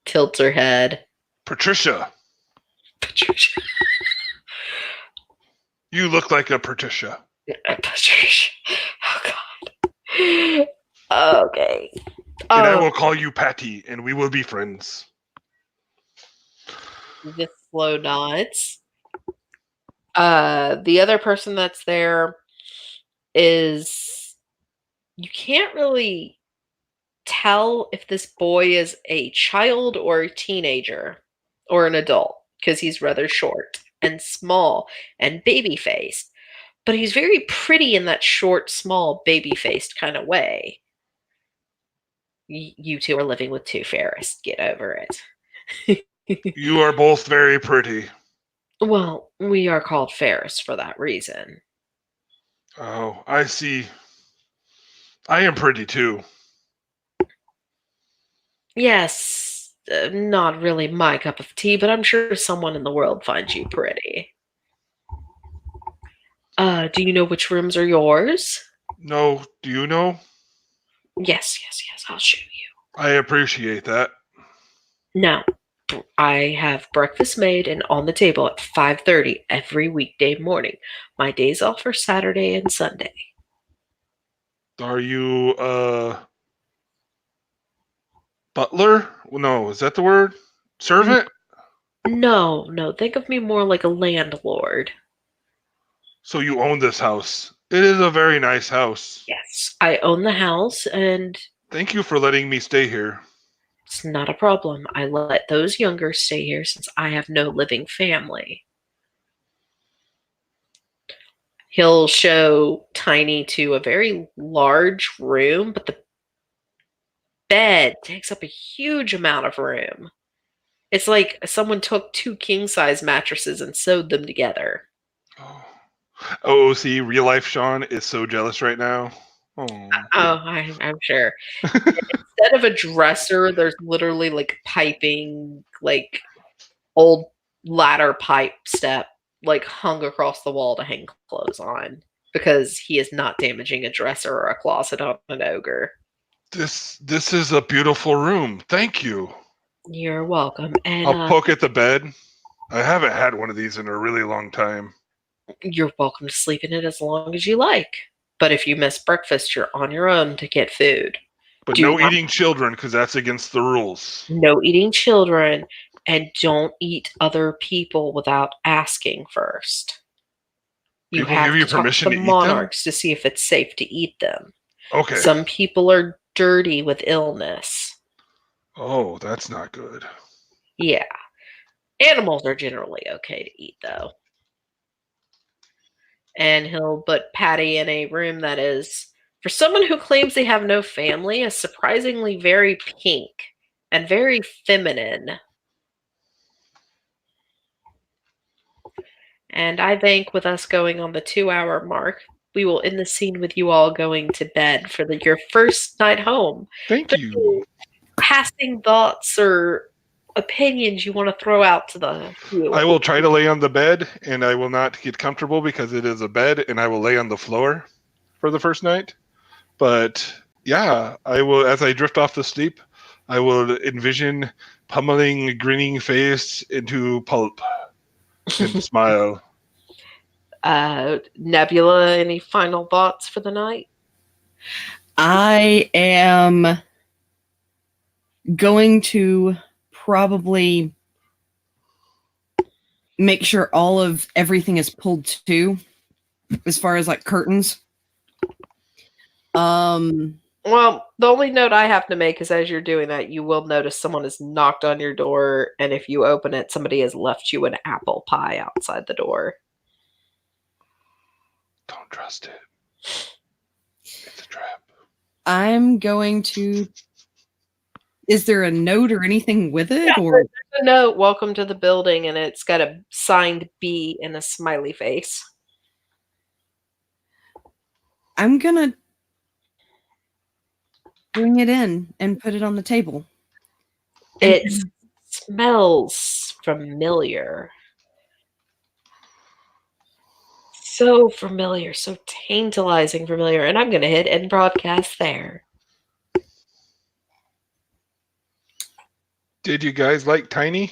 Tilts her head. Patricia. Patricia. You look like a Patricia. Patricia. Oh, God. Okay. And I will call you Patty, and we will be friends. Just slow nods. The other person that's there is, you can't really tell if this boy is a child or a teenager or an adult because he's rather short and small and baby faced, but he's very pretty in that short, small, baby faced kind of way. You two are living with two Ferris. Get over it. You are both very pretty. Well, we are called Ferris for that reason. Oh, I see. I am pretty too. Yes, not really my cup of tea, but I'm sure someone in the world finds you pretty. Do you know which rooms are yours? No, do you know? Yes, I'll show you. I appreciate that. Now, I have breakfast made and on the table at 5:30 every weekday morning. My days off are Saturday and Sunday. Are you butler? No, is that the word? Servant? No, think of me more like a landlord. So you own this house. It is a very nice house. Yes, I own the house, and Thank you for letting me stay here. it's not a problem. I let those younger stay here since I have no living family. He'll show Tiny to a very large room, but the bed takes up a huge amount of room. It's like someone took two king-size mattresses and sewed them together. Oh, see, real life Sean is so jealous right now. Oh, I'm sure. Instead of a dresser, there's literally like piping, like old ladder pipe step, like hung across the wall to hang clothes on because he is not damaging a dresser or a closet on an ogre. this is a beautiful room. Thank you. You're welcome. And I'll poke at the bed. I haven't had one of these in a really long time. you're welcome to sleep in it as long as you like. But if you miss breakfast, you're on your own to get food. But Do no not- eating children, because that's against the rules. No eating children, and don't eat other people without asking first. You People have give you to talk permission to to the eat them? monarchs to see if it's safe to eat them. Okay. Some people are dirty with illness. Oh, that's not good. Yeah. Animals are generally okay to eat, though. and he'll put Patty in a room that is, for someone who claims they have no family, is surprisingly very pink and very feminine. And I think with us going on the 2-hour mark, we will end the scene with you all going to bed for your first night home. Thank you. Passing thoughts or opinions you want to throw out to the view? I will try to lay on the bed, and I will not get comfortable because it is a bed, and I will lay on the floor for the first night. But yeah, I will, as I drift off to sleep, I will envision pummeling a grinning face into pulp and smile. Nebula, any final thoughts for the night? I am going to probably make sure all of everything is pulled to, as far as like curtains. Well, the only note I have to make is as you're doing that, you will notice someone has knocked on your door, and if you open it, somebody has left you an apple pie outside the door. Don't trust it. It's a trap. I'm going to. Is there a note or anything with it, or A note, welcome to the building, and it's got a signed B and a smiley face. I'm gonna bring it in and put it on the table? It smells familiar. So familiar, so tantalizing familiar. And I'm going to hit end broadcast there. Did you guys like Tiny?